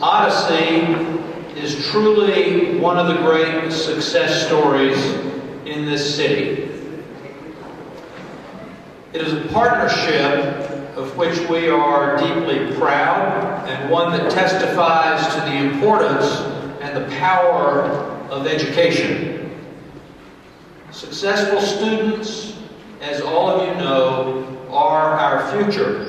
Odyssey is truly one of the great success stories in this city. It is a partnership of which we are deeply proud, and one that testifies to the importance and the power of education. Successful students, as all of you know, are our future.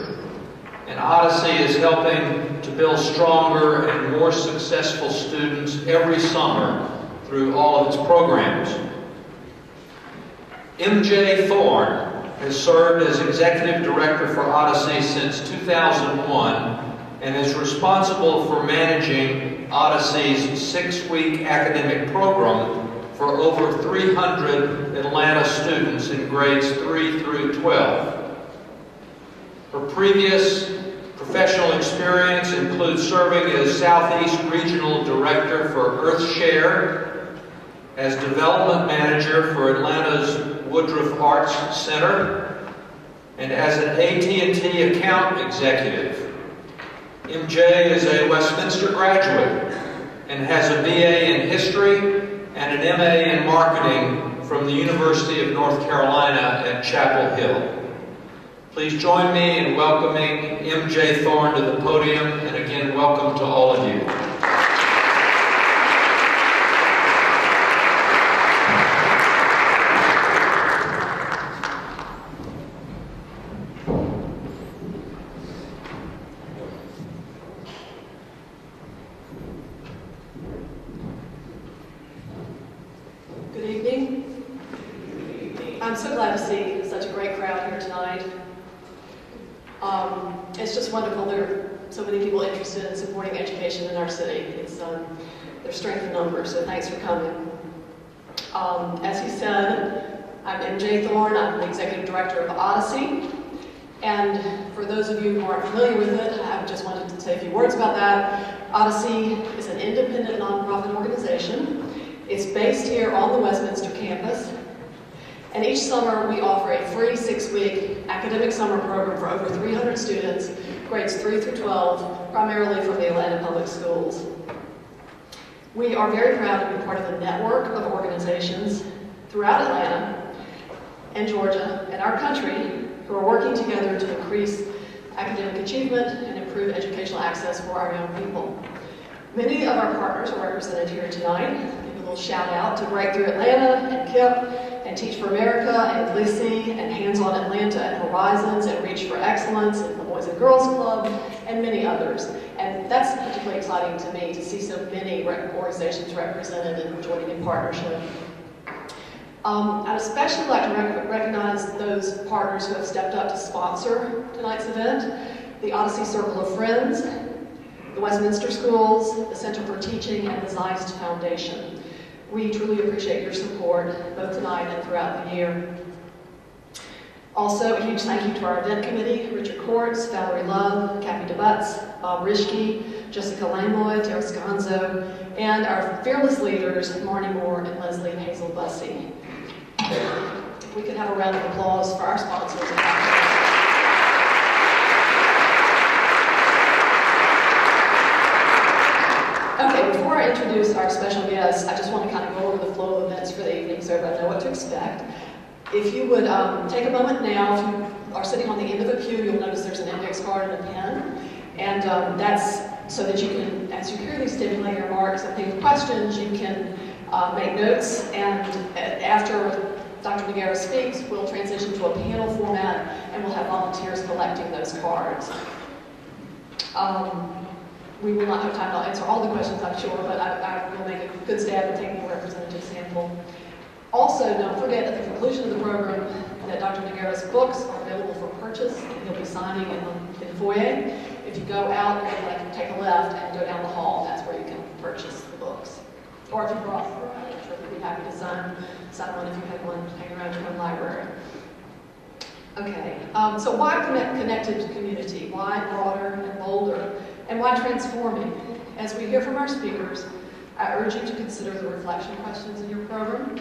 And Odyssey is helping to build stronger and more successful students every summer through all of its programs. M.J. Thorne has served as Executive Director for Odyssey since 2001 and is responsible for managing Odyssey's 6-week academic program for over 300 Atlanta students in grades 3 through 12. Her previous professional experience includes serving as Southeast Regional Director for EarthShare, as Development Manager for Atlanta's Woodruff Arts Center, and as an AT&T Account Executive. MJ is a Westminster graduate and has a BA in History and an MA in Marketing from the University of North Carolina at Chapel Hill. Please join me in welcoming M.J. Thorne to the podium, and again, welcome to all of you. Good evening. I'm so glad to see such a great crowd here tonight. It's just wonderful there are so many people interested in supporting education in our city. It's there's strength in numbers, so thanks for coming. As he said, I'm M.J. Thorne. I'm the Executive Director of Odyssey. And for those of you who aren't familiar with it, I just wanted to say a few words about that. Odyssey is an independent nonprofit organization. It's based here on the Westminster campus. And each summer we offer a free 6-week academic summer program for over 300 students, grades 3 through 12, primarily from the Atlanta Public Schools. We are very proud to be part of a network of organizations throughout Atlanta and Georgia and our country who are working together to increase academic achievement and improve educational access for our young people. Many of our partners are represented here tonight. Give a little shout out to Breakthrough Atlanta and KIP, and Teach for America, and GLSEE, and Hands-On Atlanta, and Horizons, and Reach for Excellence, and the Boys and Girls Club, and many others. And that's particularly exciting to me, to see so many organizations represented and joining in partnership. I'd especially like to recognize those partners who have stepped up to sponsor tonight's event: the Odyssey Circle of Friends, the Westminster Schools, the Center for Teaching, and the Zeist Foundation. We truly appreciate your support, both tonight and throughout the year. Also, a huge thank you to our event committee: Richard Courts, Valerie Love, Kathy DeButz, Bob Rischke, Jessica Langloy, Terrence Gonzo, and our fearless leaders, Marnie Moore and Leslie and Hazel Bussey. If we could have a round of applause for our sponsors. Okay, before I introduce our special guests, I just want to kind of go over the flow of events for the evening so everybody know what to expect. If you would take a moment now, if you are sitting on the end of a pew, you'll notice there's an index card and a pen. And that's so that you can, as you hear these stimulating remarks and think of questions, you can make notes. And after Dr. Noguera speaks, we'll transition to a panel format, and we'll have volunteers collecting those cards. We will not have time to answer all the questions, I'm sure, but I will make a good stab at taking a representative sample. Also, don't forget at the conclusion of the program that Dr. Noguera's books are available for purchase, and he'll be signing in the foyer. If you go out and take a left and go down the hall, that's where you can purchase the books. Or if you cross the road, I'm sure we'd be happy to sign one if you have one hanging around your own library. Okay, so why connected community? Why broader and bolder? And why transforming? As we hear from our speakers, I urge you to consider the reflection questions in your program.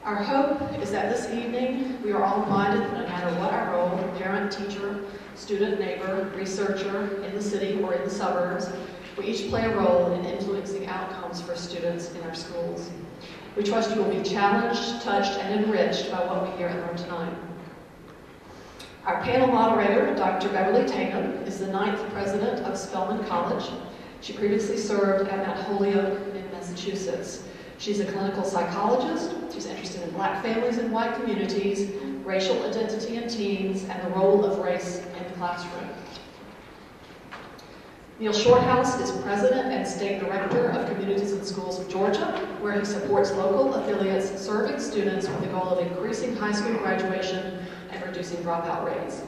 Our hope is that this evening we are all reminded that no matter what our role, parent, teacher, student, neighbor, researcher in the city or in the suburbs, We each play a role in influencing outcomes for students in our schools. We trust you will be challenged, touched, and enriched by what we hear and learn tonight. Our panel moderator, Dr. Beverly Tatum, is the 9th president of Spelman College. She previously served at Mount Holyoke in Massachusetts. She's a clinical psychologist. She's interested in Black families and white communities, racial identity in teens, and the role of race in the classroom. Neil Shorthouse is President and State Director of Communities and Schools of Georgia, where he supports local affiliates serving students with the goal of increasing high school graduation and reducing dropout rates.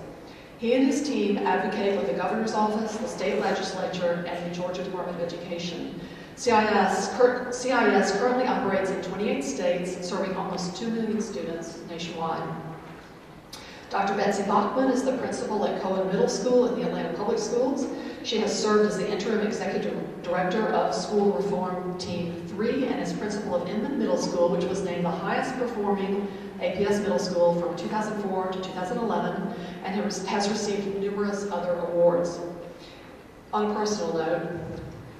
He and his team advocate with the Governor's Office, the state legislature, and the Georgia Department of Education. CIS currently operates in 28 states, serving almost 2 million students nationwide. Dr. Betsy Bachman is the principal at Cohen Middle School in the Atlanta Public Schools. She has served as the interim executive director of School Reform Team 3 and as principal of Inman Middle School, which was named the highest performing APS middle school from 2004 to 2011 and has received numerous other awards. On a personal note,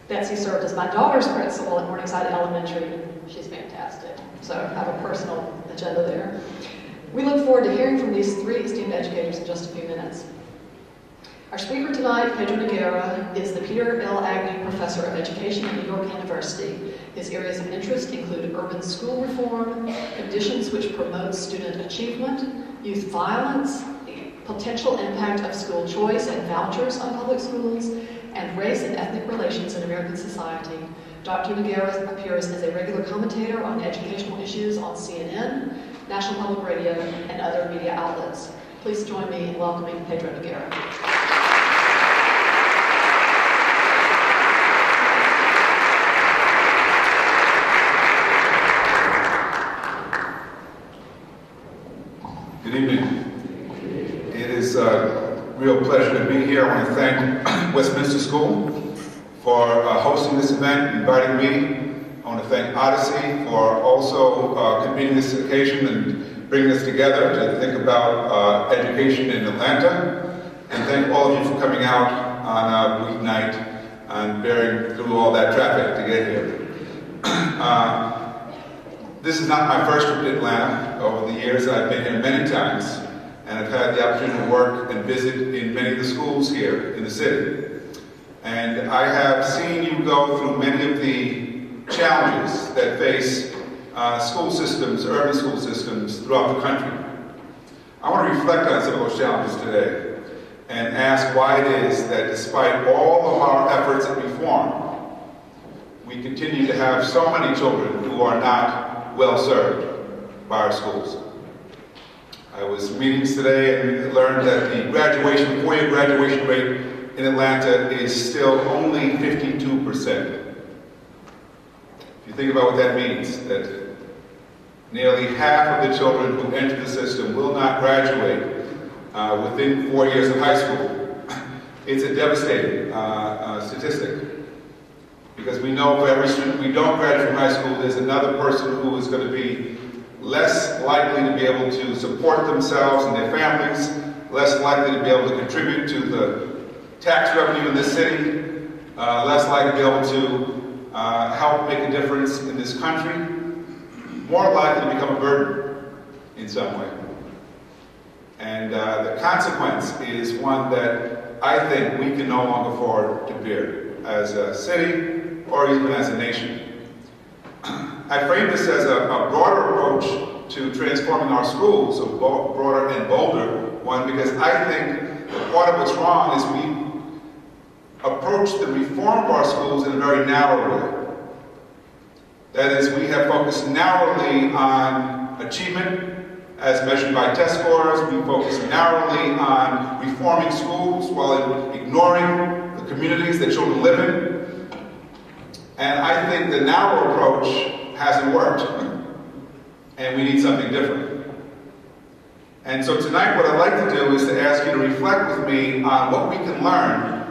Betsy served as my daughter's principal at Morningside Elementary. She's fantastic. So I have a personal agenda there. We look forward to hearing from these 3 esteemed educators in just a few minutes. Our speaker tonight, Pedro Noguera, is the Peter L. Agnew Professor of Education at New York University. His areas of interest include urban school reform, conditions which promote student achievement, youth violence, the potential impact of school choice and vouchers on public schools, and race and ethnic relations in American society. Dr. Noguera appears as a regular commentator on educational issues on CNN, National Public Radio, and other media outlets. Please join me in welcoming Pedro Noguera. Good evening. It is a real pleasure to be here. I want to thank Westminster School for hosting this event, inviting me. I want to thank Odyssey for also convening this occasion and bringing us together to think about education in Atlanta. And thank all of you for coming out on a weeknight and bearing through all that traffic to get here. This is not my first trip to Atlanta. Over the years, I've been here many times, and I've had the opportunity to work and visit in many of the schools here in the city. And I have seen you go through many of the challenges that face school systems, urban school systems throughout the country. I want to reflect on some of those challenges today and ask why it is that despite all of our efforts at reform, we continue to have so many children who are not well served by our schools. I was in meetings today and learned that the four-year graduation rate in Atlanta is still only 52%. If you think about what that means, that nearly half of the children who enter the system will not graduate within 4 years of high school, it's a devastating statistic. Because we know for every student we don't graduate from high school, there's another person who is going to be less likely to be able to support themselves and their families, less likely to be able to contribute to the tax revenue in this city, less likely to be able to help make a difference in this country, more likely to become a burden in some way. And the consequence is one that I think we can no longer afford to bear as a city or even as a nation. I frame this as a broader approach to transforming our schools, a broader and bolder one, because I think that part of what's wrong is we approach the reform of our schools in a very narrow way. That is, we have focused narrowly on achievement as measured by test scores. We focus narrowly on reforming schools while ignoring the communities that children live in. And I think the narrow approach hasn't worked, and we need something different. And so tonight what I'd like to do is to ask you to reflect with me on what we can learn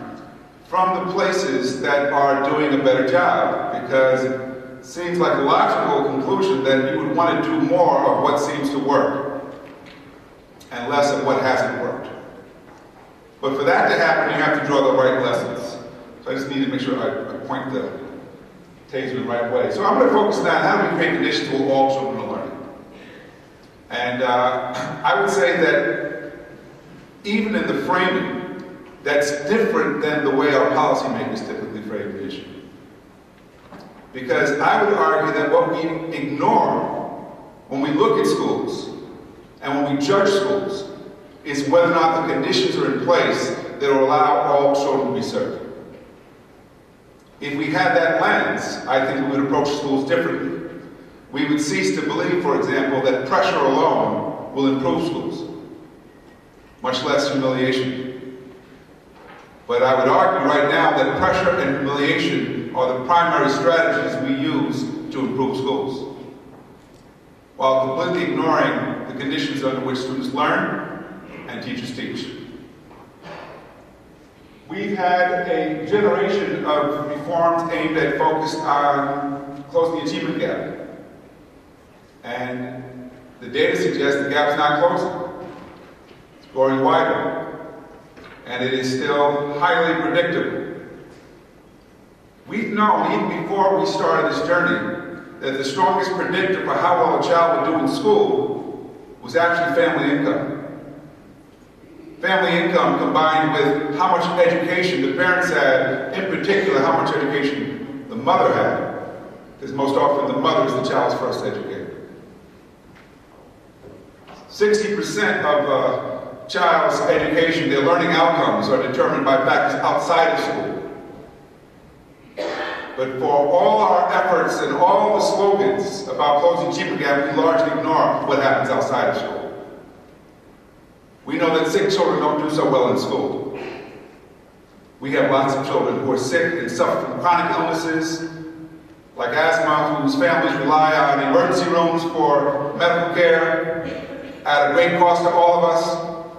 from the places that are doing a better job, because it seems like a logical conclusion that you would want to do more of what seems to work and less of what hasn't worked. But for that to happen, you have to draw the right lessons. So I just need to make sure I point the taser in the right way. So I'm going to focus on how do we create conditions where all children are learning. And I would say that even in the framing, that's different than the way our policymakers typically frame the issue. Because I would argue that what we ignore when we look at schools and when we judge schools is whether or not the conditions are in place that will allow all children to be served. If we had that lens, I think we would approach schools differently. We would cease to believe, for example, that pressure alone will improve schools, much less humiliation. But I would argue right now that pressure and humiliation are the primary strategies we use to improve schools, while completely ignoring the conditions under which students learn and teachers teach. We've had a generation of reforms aimed at focused on closing the achievement gap. And the data suggests the gap's not closing. It's growing wider. And it is still highly predictable. We've known, even before we started this journey, that the strongest predictor for how well a child would do in school was actually family income. Family income combined with how much education the parents had, in particular how much education the mother had, because most often the mother is the child's first educator. 60% of a child's education, their learning outcomes, are determined by factors outside of school. But for all our efforts and all the slogans about closing the achievement gap, we largely ignore what happens outside of school. We know that sick children don't do so well in school. We have lots of children who are sick and suffer from chronic illnesses, like asthma, whose families rely on emergency rooms for medical care at a great cost to all of us.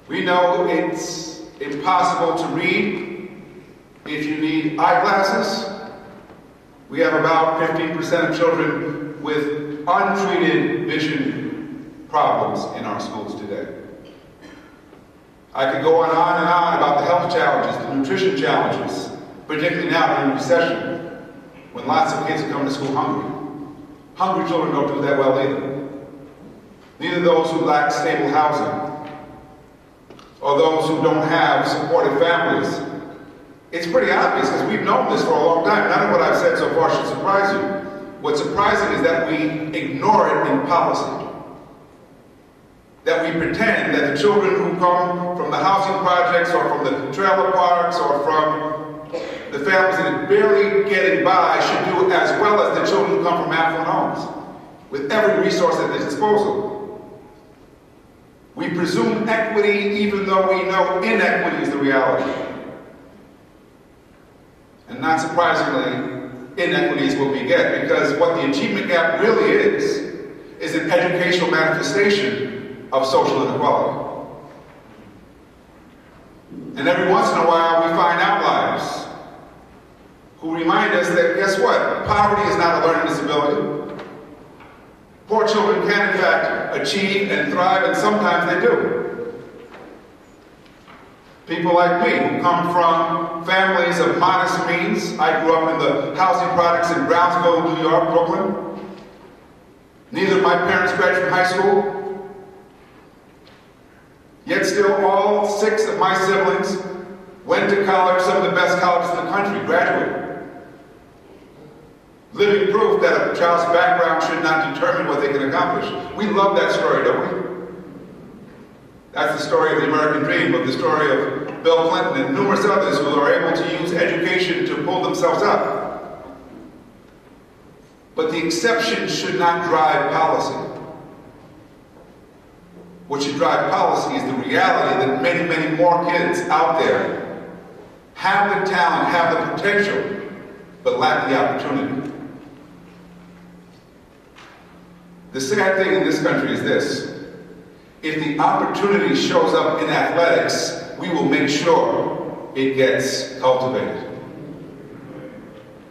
We know it's impossible to read if you need eyeglasses. We have about 15% of children with untreated vision problems in our schools today. I could go on and on about the health challenges, the nutrition challenges, particularly now during recession, when lots of kids are coming to school hungry. Hungry children don't do that well either. Neither those who lack stable housing or those who don't have supportive families. It's pretty obvious because we've known this for a long time. None of what I've said so far should surprise you. What's surprising is that we ignore it in policy. That we pretend that the children who come from the housing projects or from the trailer parks or from the families that are barely getting by should do as well as the children who come from affluent homes, with every resource at their disposal. We presume equity even though we know inequity is the reality. And not surprisingly, inequity is what we get, because what the achievement gap really is an educational manifestation of social inequality. And every once in a while we find outliers who remind us that, guess what? Poverty is not a learning disability. Poor children can in fact achieve and thrive, and sometimes they do. People like me who come from families of modest means. I grew up in the housing projects in Brownsville, New York, Brooklyn. Neither of my parents graduated from high school. Yet still all 6 of my siblings went to college, some of the best colleges in the country, graduated. Living proof that a child's background should not determine what they can accomplish. We love that story, don't we? That's the story of the American dream, but the story of Bill Clinton and numerous others who are able to use education to pull themselves up. But the exception should not drive policy. What should drive policy is the reality that many, many more kids out there have the talent, have the potential, but lack the opportunity. The sad thing in this country is this: if the opportunity shows up in athletics, we will make sure it gets cultivated.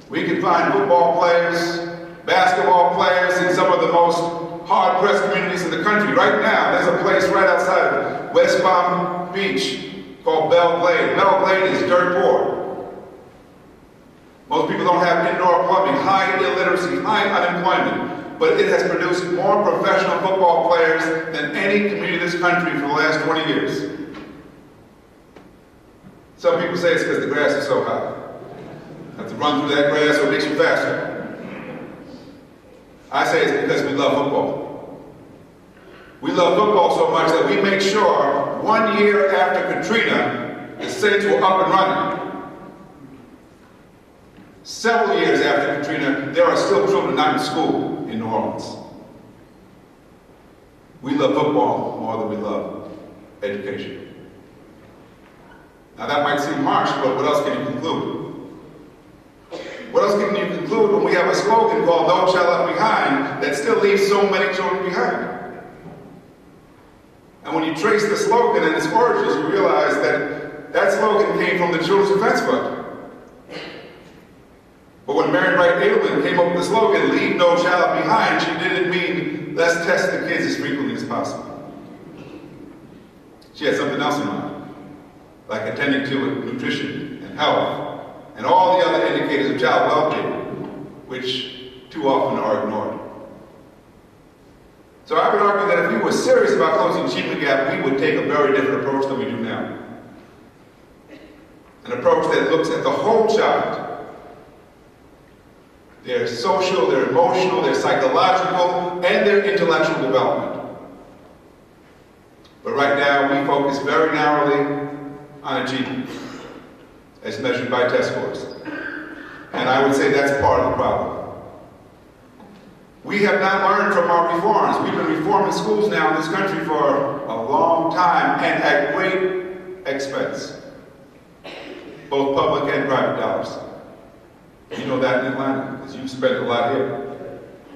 We can find football players, basketball players in some of the most hard-pressed communities in the country. Right now, there's a place right outside of West Palm Beach called Belle Glade. Belle Glade is dirt poor. Most people don't have indoor plumbing, high illiteracy, high unemployment, but it has produced more professional football players than any community in this country for the last 20 years. Some people say it's because the grass is so high. You have to run through that grass so it makes you faster. I say it's because we love football. We love football so much that we make sure 1 year after Katrina, the Saints were up and running. Several years after Katrina, there are still children not in school in New Orleans. We love football more than we love education. Now that might seem harsh, but what else can you conclude? What else can you conclude when we have a slogan called "No Child Left Behind" that still leaves so many children behind? And when you trace the slogan and its origins, you realize that that slogan came from the Children's Defense Fund. But when Mary Wright Edelman came up with the slogan, "Leave no child behind," she didn't mean, let's test the kids as frequently as possible. She had something else in mind, like attending to nutrition and health, and all the other indicators of child well-being, which too often are ignored. So I would argue that if we were serious about closing the achievement gap, we would take a very different approach than we do now. An approach that looks at the whole child. Their social, their emotional, their psychological, and their intellectual development. But right now, we focus very narrowly on achievement, as measured by test scores. And I would say that's part of the problem. We have not learned from our reforms. We've been reforming schools now in this country for a long time and at great expense, both public and private dollars. You know that in Atlanta, because you've spent a lot here.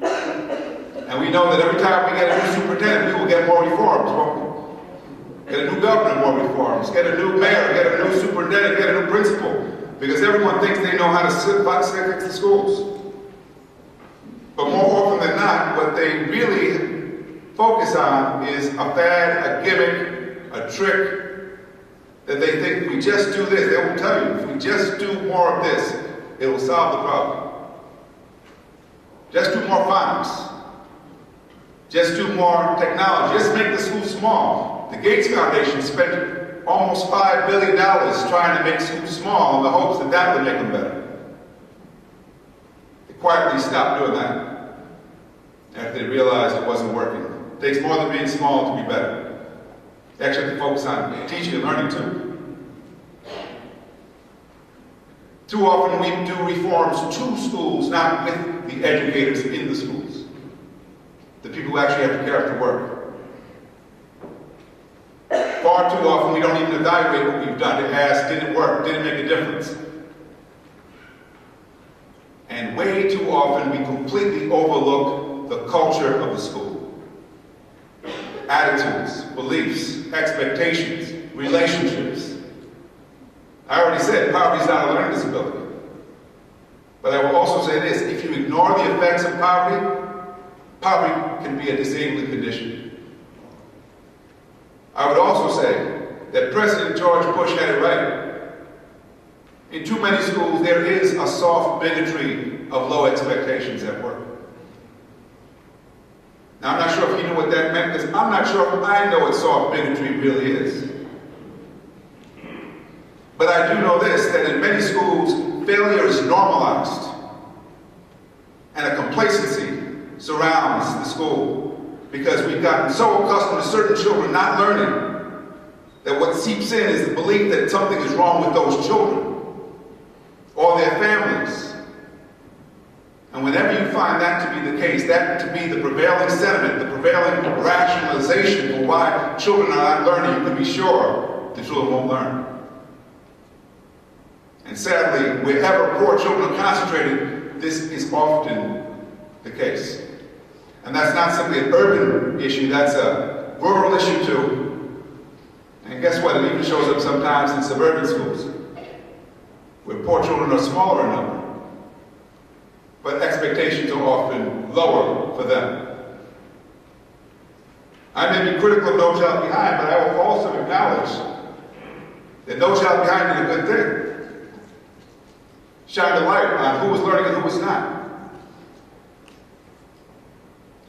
And we know that every time we get a new superintendent, we will get more reforms, won't we? Get a new governor, more reforms. Get a new mayor, get a new superintendent, get a new principal. Because everyone thinks they know how to fix the schools. But more often than not, what they really focus on is a fad, a gimmick, a trick, that they think if we just do this, they will tell you, if we just do more of this, it will solve the problem. Just do more phonics. Just do more technology. Just make the school small. The Gates Foundation spent almost $5 billion trying to make schools small in the hopes that that would make them better. They quietly stopped doing that after they realized it wasn't working. It takes more than being small to be better. They actually have to focus on teaching and learning too. Too often we do reforms to schools, not with the educators in the schools. The people who actually have to character work. Far too often we don't even evaluate what we've done to ask, did it work, did it make a difference? And way too often we completely overlook the culture of the school. Attitudes, beliefs, expectations, relationships. I already said poverty is not a learning disability. But I will also say this, if you ignore the effects of poverty, poverty can be a disabling condition. I would also say that President George Bush had it right. In too many schools, there is a soft bigotry of low expectations at work. Now, I'm not sure if he knew what that meant, because I'm not sure if I know what soft bigotry really is. But I do know this, that in many schools, failure is normalized. And a complacency surrounds the school. Because we've gotten so accustomed to certain children not learning, that what seeps in is the belief that something is wrong with those children, or their families. And whenever you find that to be the case, that to be the prevailing sentiment, the prevailing rationalization for why children are not learning, you can be sure the children won't learn. And sadly, wherever poor children are concentrated, this is often the case. And that's not simply an urban issue, that's a rural issue too. And guess what? It even shows up sometimes in suburban schools, where poor children are smaller in number, but expectations are often lower for them. I may be critical of No Child Behind, but I will also acknowledge that No Child Behind is a good thing. shined a light on who was learning and who was not.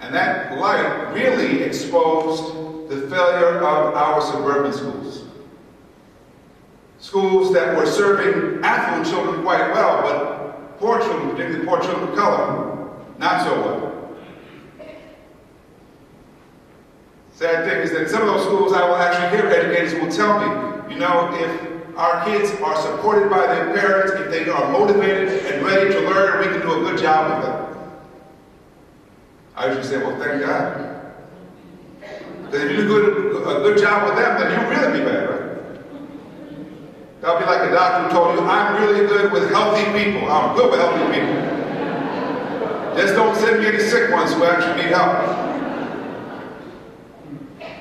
And that light really exposed the failure of our suburban schools. Schools that were serving affluent children quite well, but poor children, particularly poor children of color, not so well. Sad thing is that in some of those schools I will actually hear educators who will tell me, you know, if our kids are supported by their parents, if they are motivated and ready to learn, we can do a good job with them. I usually say, well, thank God. Because if you do a good job with them, then you'll really be bad, right? That'll be like a doctor who told you, I'm really good with healthy people. I'm good with healthy people. Just don't send me any sick ones who actually need help.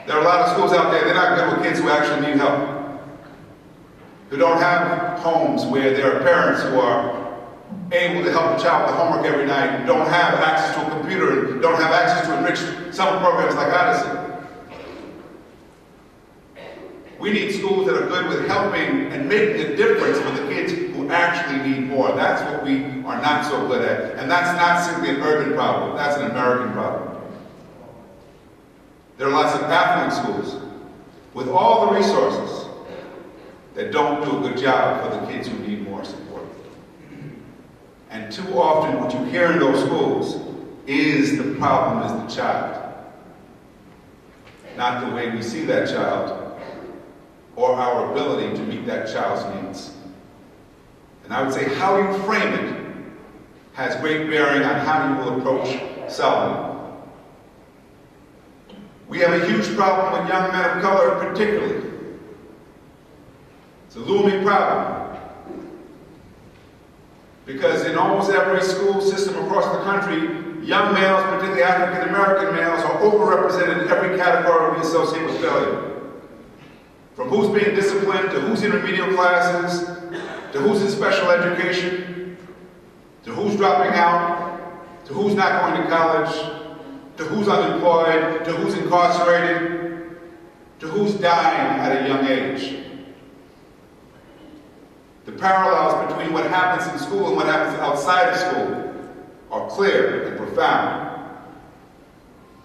There are a lot of schools out there, they're not good with kids who actually need help. Who don't have homes where there are parents who are able to help the child with the homework every night, who don't have access to a computer, and don't have access to enriched summer programs like Odyssey. We need schools that are good with helping and making a difference for the kids who actually need more. That's what we are not so good at. And that's not simply an urban problem, that's an American problem. There are lots of affluent schools with all the resources that don't do a good job for the kids who need more support. And too often what you hear in those schools is the problem is the child, not the way we see that child or our ability to meet that child's needs. And I would say how you frame it has great bearing on how you will approach solving it. We have a huge problem with young men of color particularly. It's a looming problem. Because in almost every school system across the country, young males, particularly African American males, are overrepresented in every category we associate with failure. From who's being disciplined, to who's in remedial classes, to who's in special education, to who's dropping out, to who's not going to college, to who's unemployed, to who's incarcerated, to who's dying at a young age. The parallels between what happens in school and what happens outside of school are clear and profound.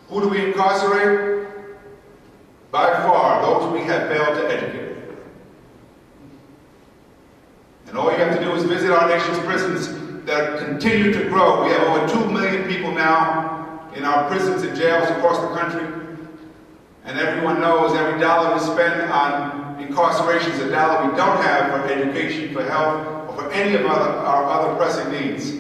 Who do we incarcerate? By far, those we have failed to educate. And all you have to do is visit our nation's prisons that continue to grow. We have over 2 million people now in our prisons and jails across the country. And everyone knows every dollar we spend on incarceration is a dollar we don't have for education, for health, or for any of our other pressing needs.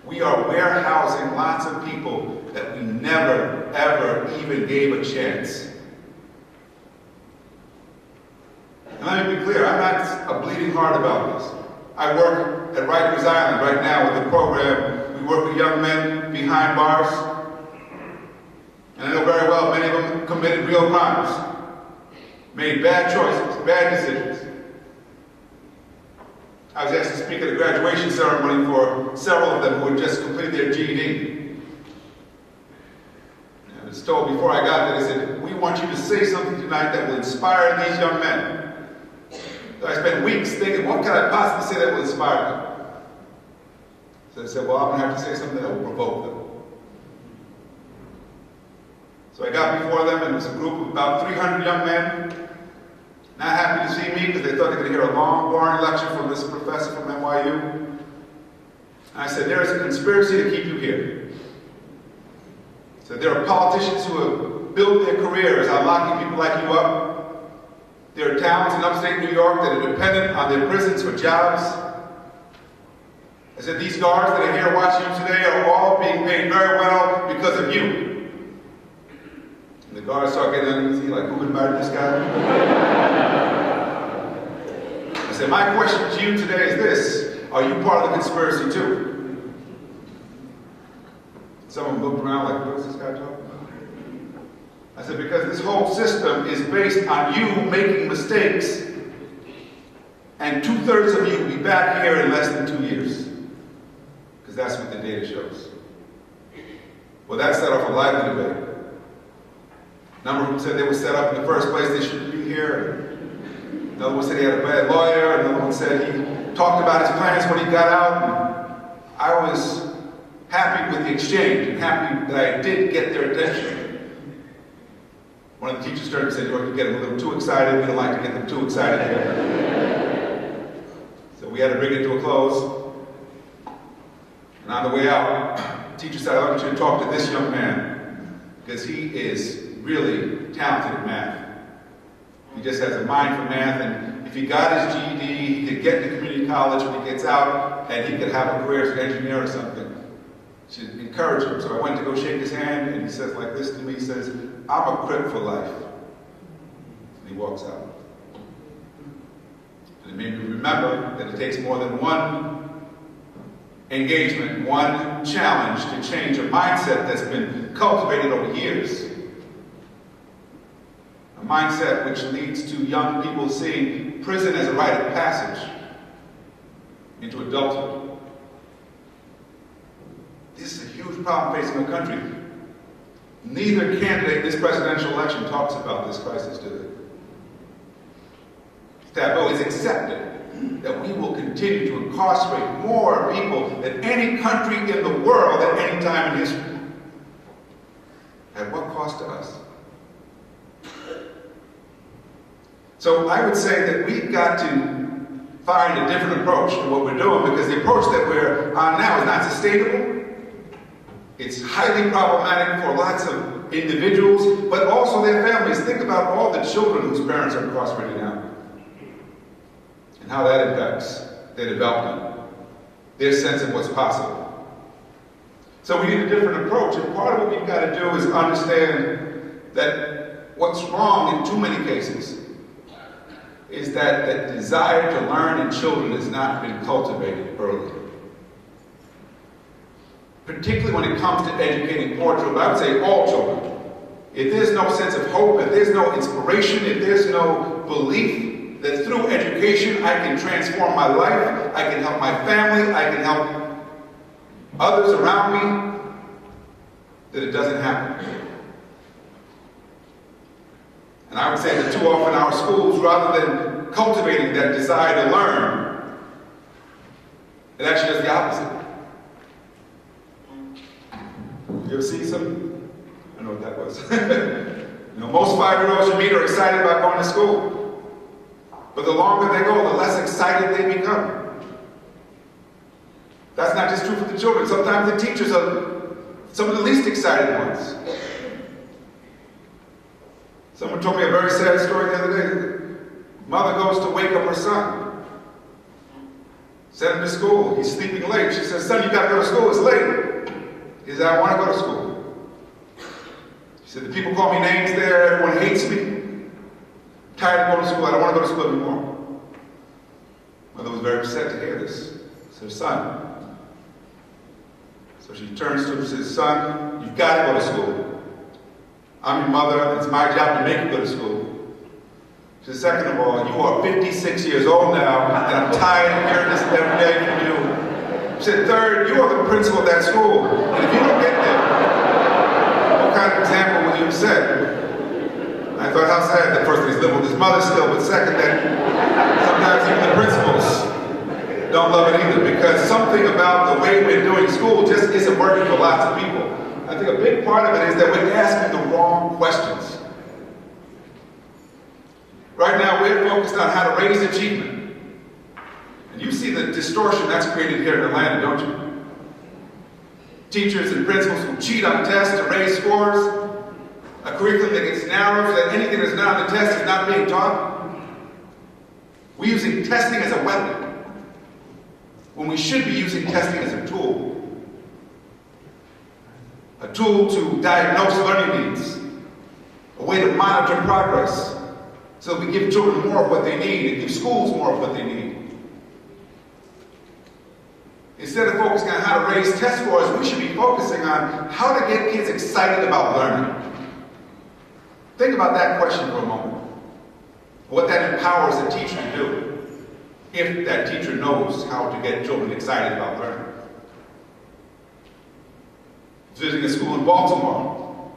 We are warehousing lots of people that we never, ever even gave a chance. And let me be clear, I'm not a bleeding heart about this. I work at Rikers Island right now with a program. We work with young men behind bars. And I know very well many of them committed real crimes, made bad choices, bad decisions. I was asked to speak at a graduation ceremony for several of them who had just completed their GED. I was told before I got there, they said, we want you to say something tonight that will inspire these young men. So I spent weeks thinking, what can I possibly say that will inspire them? So I said, well, I'm going to have to say something that will provoke them. So I got before them, and it was a group of about 300 young men, not happy to see me because they thought they could hear a long, boring lecture from this professor from NYU. And I said, there is a conspiracy to keep you here. So there are politicians who have built their careers on locking people like you up. There are towns in upstate New York that are dependent on their prisons for jobs. I said, these guards that are here watching you today are all being paid very well because of you. And the guards start getting uneasy, like, who invited this guy? I said, my question to you today is this: are you part of the conspiracy too? Some of them looked around like, what is this guy talking about? I said, because this whole system is based on you making mistakes, and 2/3 of you will be back here in less than 2 years. Because that's what the data shows. Well, that set off a lively debate. A number of them said they were set up in the first place, they shouldn't be here. Another one said he had a bad lawyer. Another one said he talked about his plans when he got out, and I was happy with the exchange, and happy that I did get their attention. One of the teachers turned and said, "You're getting a little too excited. We don't like to get them too excited here." So we had to bring it to a close. And on the way out, the teacher said, "I want you to talk to this young man, because he is really talented at math. He just has a mind for math, and if he got his GED, he could get to community college when he gets out, and he could have a career as an engineer or something." She encouraged him. So I went to go shake his hand, and he says like this to me, he says, "I'm a Crip for life." And he walks out. And it made me remember that it takes more than one engagement, one challenge to change a mindset that's been cultivated over years. A mindset which leads to young people seeing prison as a rite of passage into adulthood. This is a huge problem facing our country. Neither candidate in this presidential election talks about this crisis, do they? It's taboo. It's accepted that we will continue to incarcerate more people than any country in the world at any time in history. At what cost to us? So I would say that we've got to find a different approach to what we're doing, because the approach that we're on now is not sustainable. It's highly problematic for lots of individuals, but also their families. Think about all the children whose parents are incarcerated now, and how that impacts their development, their sense of what's possible. So we need a different approach, and part of what we've got to do is understand that what's wrong in too many cases is that the desire to learn in children has not been cultivated early. Particularly when it comes to educating poor children, I would say all children. If there's no sense of hope, if there's no inspiration, if there's no belief that through education I can transform my life, I can help my family, I can help others around me, that it doesn't happen. And I would say that too often our schools, rather than cultivating that desire to learn, it actually does the opposite. You ever see something? I don't know what that was. Most 5-year-olds you meet are excited about going to school. But the longer they go, the less excited they become. That's not just true for the children. Sometimes the teachers are some of the least excited ones. Someone told me a very sad story the other day. Mother goes to wake up her son. Send him to school. He's sleeping late. She says, "Son, you got to go to school. It's late." He said, "I want to go to school." She said, "The people call me names there. Everyone hates me. I'm tired of going to school. I don't want to go to school anymore." Mother was very upset to hear this. It's her son. So she turns to him and says, "Son, you've got to go to school. I'm your mother. It's my job to make you go to school." She said, "Second of all, you are 56 years old now, and I'm tired of hearing this every day from you." She said, "Third, you are the principal of that school. And if you don't get there, what kind of example will you set?" I thought, how sad that first he's living with his mother still, but second, that sometimes even the principals don't love it either, because something about the way we're doing school just isn't working for lots of people. I think a big part of it is that we're asking the wrong questions. Right now, we're focused on how to raise achievement. And you see the distortion that's created here in Atlanta, don't you? Teachers and principals who cheat on tests to raise scores, a curriculum that gets narrowed so that anything that's not on the test is not being taught. We're using testing as a weapon, when we should be using testing as a tool. A tool to diagnose learning needs, a way to monitor progress, so we give children more of what they need and give schools more of what they need. Instead of focusing on how to raise test scores, we should be focusing on how to get kids excited about learning. Think about that question for a moment. What that empowers a teacher to do, if that teacher knows how to get children excited about learning. Visiting a school in Baltimore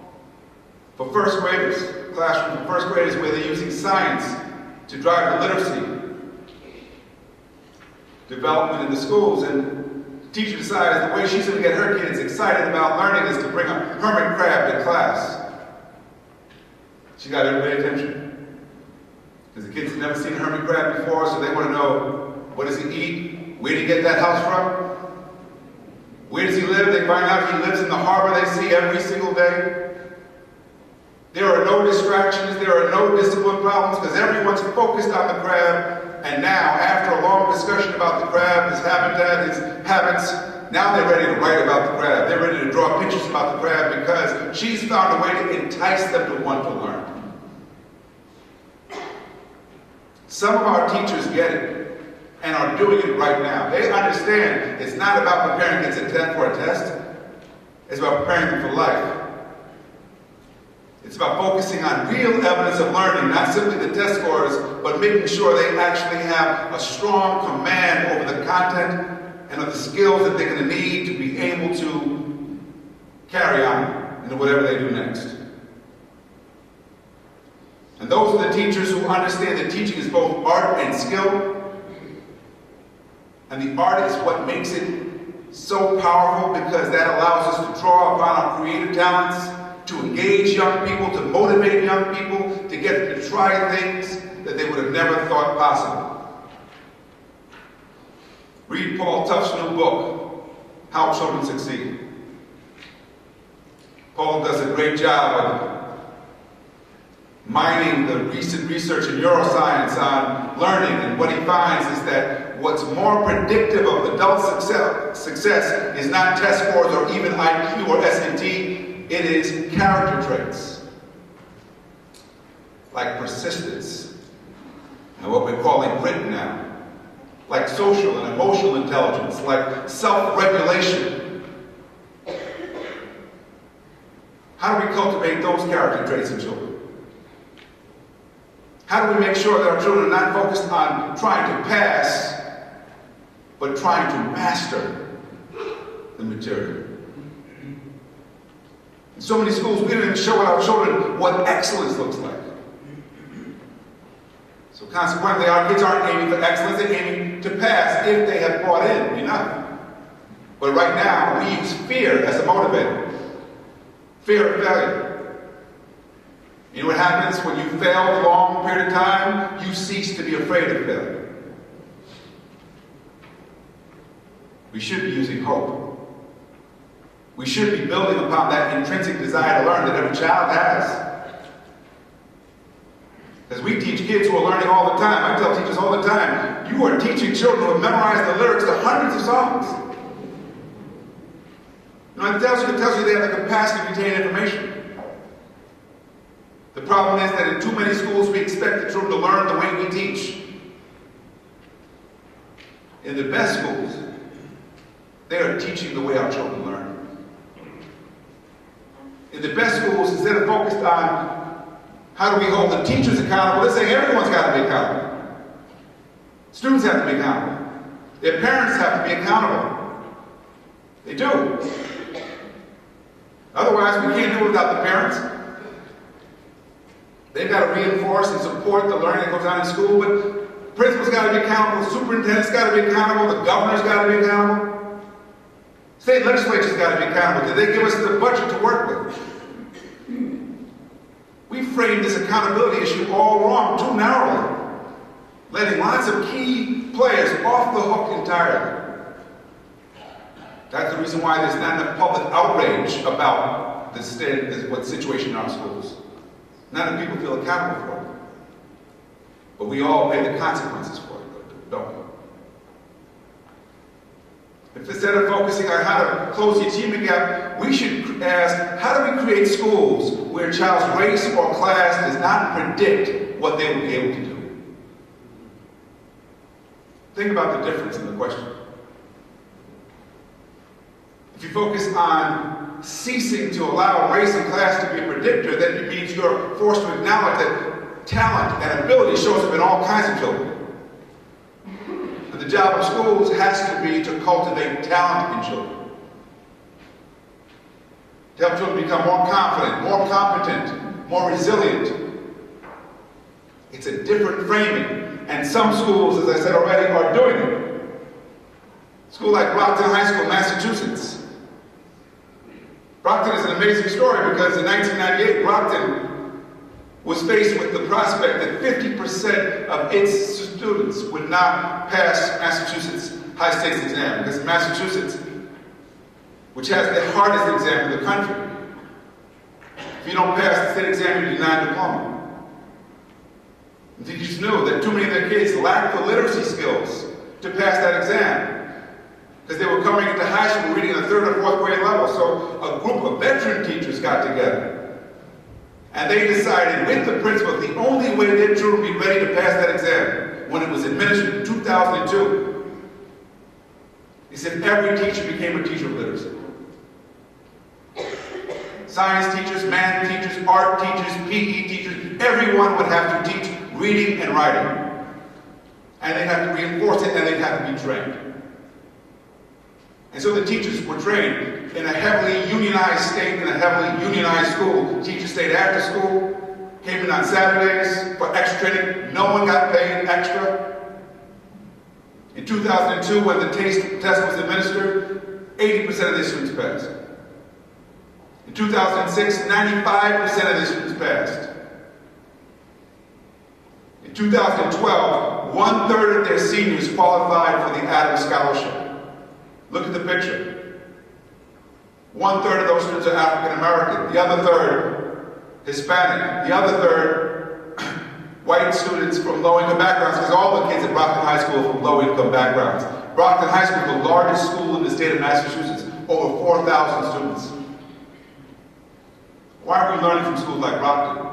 for first graders, classroom for first graders where they're using science to drive the literacy. development in the schools, and the teacher decides the way she's going to get her kids excited about learning is to bring a hermit crab to class. She got everybody's attention. Because the kids have never seen a hermit crab before, so they want to know, what does he eat? Where did he get that house from? Where does he live? They find out he lives in the harbor they see every single day. There are no distractions, there are no discipline problems, because everyone's focused on the crab. And now, after a long discussion about the crab, his habitat, his habits, now they're ready to write about the crab. They're ready to draw pictures about the crab because she's found a way to entice them to want to learn. Some of our teachers get it and are doing it right now. They understand it's not about preparing kids for a test. It's about preparing them for life. It's about focusing on real evidence of learning, not simply the test scores, but making sure they actually have a strong command over the content and of the skills that they're going to need to be able to carry on into whatever they do next. And those are the teachers who understand that teaching is both art and skill. And the art is what makes it so powerful, because that allows us to draw upon our creative talents, to engage young people, to motivate young people, to get them to try things that they would have never thought possible. Read Paul Tuff's new book, How Children Succeed. Paul does a great job of mining the recent research in neuroscience on learning, and what he finds is that what's more predictive of adult success is not test scores or even IQ or SAT, it is character traits, like persistence, and what we're calling grit now, like social and emotional intelligence, like self-regulation. How do we cultivate those character traits in children? How do we make sure that our children are not focused on trying to pass, but trying to master the material? In so many schools, we don't even show our children what excellence looks like. So consequently, our kids aren't aiming for excellence, they're aiming to pass if they have bought in enough. But right now, we use fear as a motivator. Fear of failure. You know what happens when you fail a long period of time? You cease to be afraid of failure. We should be using hope. We should be building upon that intrinsic desire to learn that every child has. As we teach kids who are learning all the time, I tell teachers all the time, you are teaching children who have memorized the lyrics to hundreds of songs. You know, it tells you they have the capacity to retain information. The problem is that in too many schools we expect the children to learn the way we teach. In the best schools, they are teaching the way our children learn. In the best schools, instead of focused on how do we hold the teachers accountable, let's say everyone's got to be accountable. Students have to be accountable. Their parents have to be accountable. They do. Otherwise, we can't do it without the parents. They've got to reinforce and support the learning that goes on in school, but principals got to be accountable, the superintendent's got to be accountable, the governor's got to be accountable. State legislature's got to be accountable. Did they give us the budget to work with? We framed this accountability issue all wrong, too narrowly, letting lots of key players off the hook entirely. That's the reason why there's not enough public outrage about the situation in our schools. None of the people feel accountable for it. But we all pay the consequences for it, don't we? If instead of focusing on how to close the achievement gap, we should ask, how do we create schools where a child's race or class does not predict what they will be able to do? Think about the difference in the question. If you focus on ceasing to allow race and class to be a predictor, then it means you're forced to acknowledge that talent and ability shows up in all kinds of children. And the job of schools has to be to cultivate talent in children. To help children become more confident, more competent, more resilient. It's a different framing. And some schools, as I said already, are doing it. School like Brockton High School, Massachusetts. Brockton is an amazing story because in 1998, Brockton was faced with the prospect that 50% of its students would not pass Massachusetts high stakes exam, because Massachusetts, which has the hardest exam in the country, if you don't pass the state exam, you're denied a diploma. And teachers knew that too many of their kids lacked the literacy skills to pass that exam, because they were coming into high school reading at the 3rd or 4th grade level. So a group of veteran teachers got together, and they decided with the principal the only way their children would be ready to pass that exam, when it was administered in 2002, he said every teacher became a teacher of literacy. Science teachers, math teachers, art teachers, PE teachers, everyone would have to teach reading and writing. And they'd have to reinforce it, and they'd have to be trained. And so the teachers were trained in a heavily unionized state, in a heavily unionized school. Teachers stayed after school, came in on Saturdays for extra training. No one got paid extra. In 2002, when the test was administered, 80% of the students passed. In 2006, 95% of the students passed. In 2012, 1/3 of their seniors qualified for the Adams Scholarship. Look at the picture. 1/3 of those students are African American, the other 1/3 Hispanic, the other 1/3 white students from low-income backgrounds, because all the kids at Brockton High School are from low-income backgrounds. Brockton High School is the largest school in the state of Massachusetts, over 4,000 students. Why are we learning from schools like Brockton?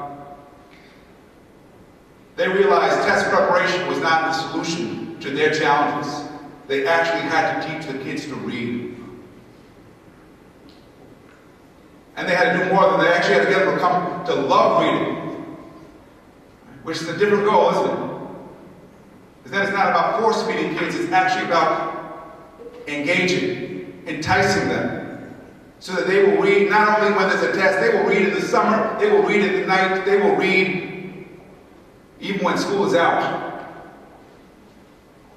They realized test preparation was not the solution to their challenges. They actually had to teach the kids to read. And they had to do more than they actually had to get them to come to love reading, which is a different goal, isn't it? Because then it's not about force-feeding kids, it's actually about engaging, enticing them, so that they will read not only when there's a test, they will read in the summer, they will read at the night, they will read even when school is out.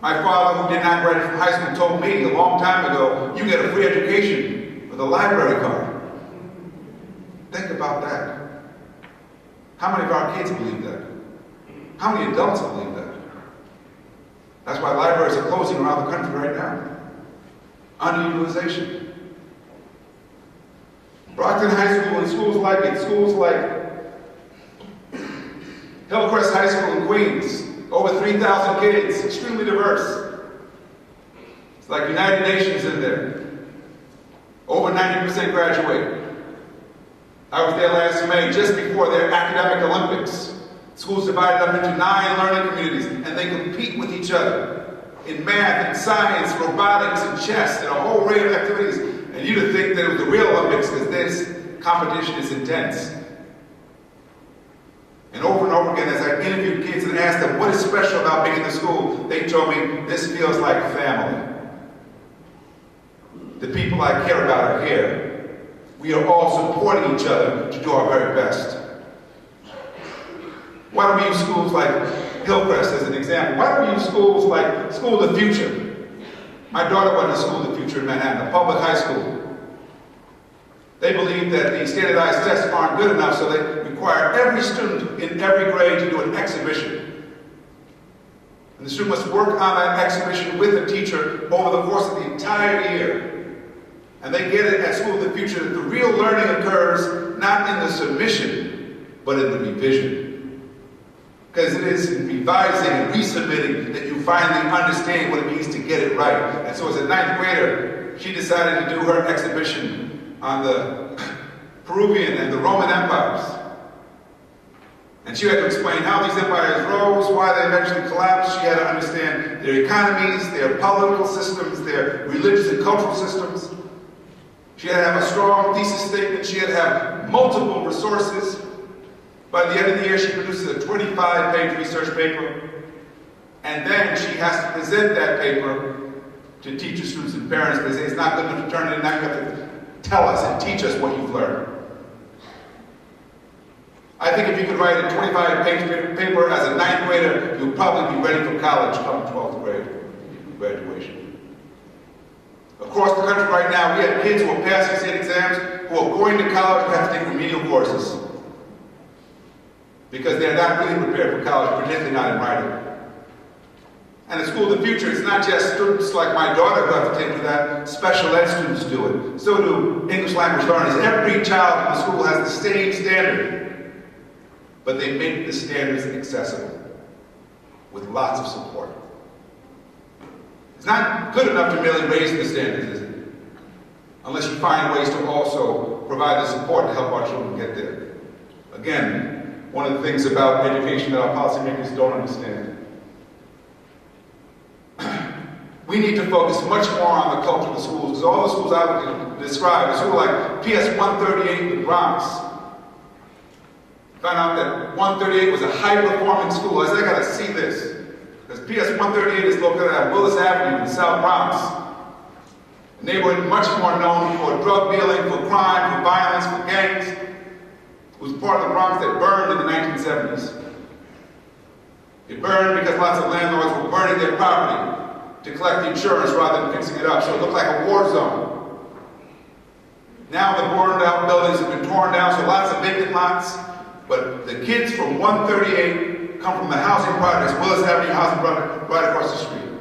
My father, who did not graduate from high school, told me a long time ago, you get a free education with a library card. Think about that. How many of our kids believe that? How many adults believe that? That's why libraries are closing around the country right now. Underutilization. Brockton High School and schools like it, schools like Hillcrest High School in Queens, over 3,000 kids, extremely diverse. It's like United Nations in there. Over 90% graduate. I was there last May, just before their academic Olympics. Schools divided up into 9 learning communities, and they compete with each other in math and science, robotics and chess, and a whole array of activities. And you'd have think that it was the real Olympics, because this competition is intense. And over again, as I interviewed kids and asked them, what is special about being in the school? They told me, this feels like family. The people I care about are here. We are all supporting each other to do our very best. Why don't we use schools like Hillcrest as an example? Why don't we use schools like School of the Future? My daughter went to School of the Future in Manhattan, a public high school. They believe that the standardized tests aren't good enough, so they require every student in every grade to do an exhibition. And the student must work on that exhibition with a teacher over the course of the entire year. And they get it at School of the Future that the real learning occurs not in the submission, but in the revision. Because it is in revising and resubmitting that you finally understand what it means to get it right. And so as a 9th grader, she decided to do her exhibition on the Peruvian and the Roman empires. And she had to explain how these empires rose, why they eventually collapsed. She had to understand their economies, their political systems, their religious and cultural systems. She had to have a strong thesis statement. She had to have multiple resources. By the end of the year, she produces a 25-page research paper. And then she has to present that paper to teachers, students, and parents. They say it's not good enough to turn it in. Now you have to tell us and teach us what you've learned. I think if you could write a 25-page paper as a 9th grader, you'll probably be ready for college come 12th grade graduation. now, we have kids who are passing state exams, who are going to college who have to take remedial courses. Because they're not really prepared for college, particularly not in writing. And the school of the future, it's not just students like my daughter who have to take that. Special ed students do it. So do English language learners. Every child in the school has the same standard. But they make the standards accessible with lots of support. It's not good enough to merely raise the standards, is it? Unless you find ways to also provide the support to help our children get there. Again, one of the things about education that our policymakers don't understand. We need to focus much more on the culture of the schools, because all the schools I would describe, a school like PS 138 in the Bronx, found out that 138 was a high-performing school. I said, I got to see this. Because PS 138 is located at Willis Avenue in the South Bronx. A neighborhood much more known for drug dealing, for crime, for violence, for gangs. It was part of the Bronx that burned in the 1970s. It burned because lots of landlords were burning their property to collect the insurance rather than fixing it up, so it looked like a war zone. Now the burned out buildings have been torn down, so lots of vacant lots, but the kids from 138 come from the housing projects, Willis Avenue housing project right across the street.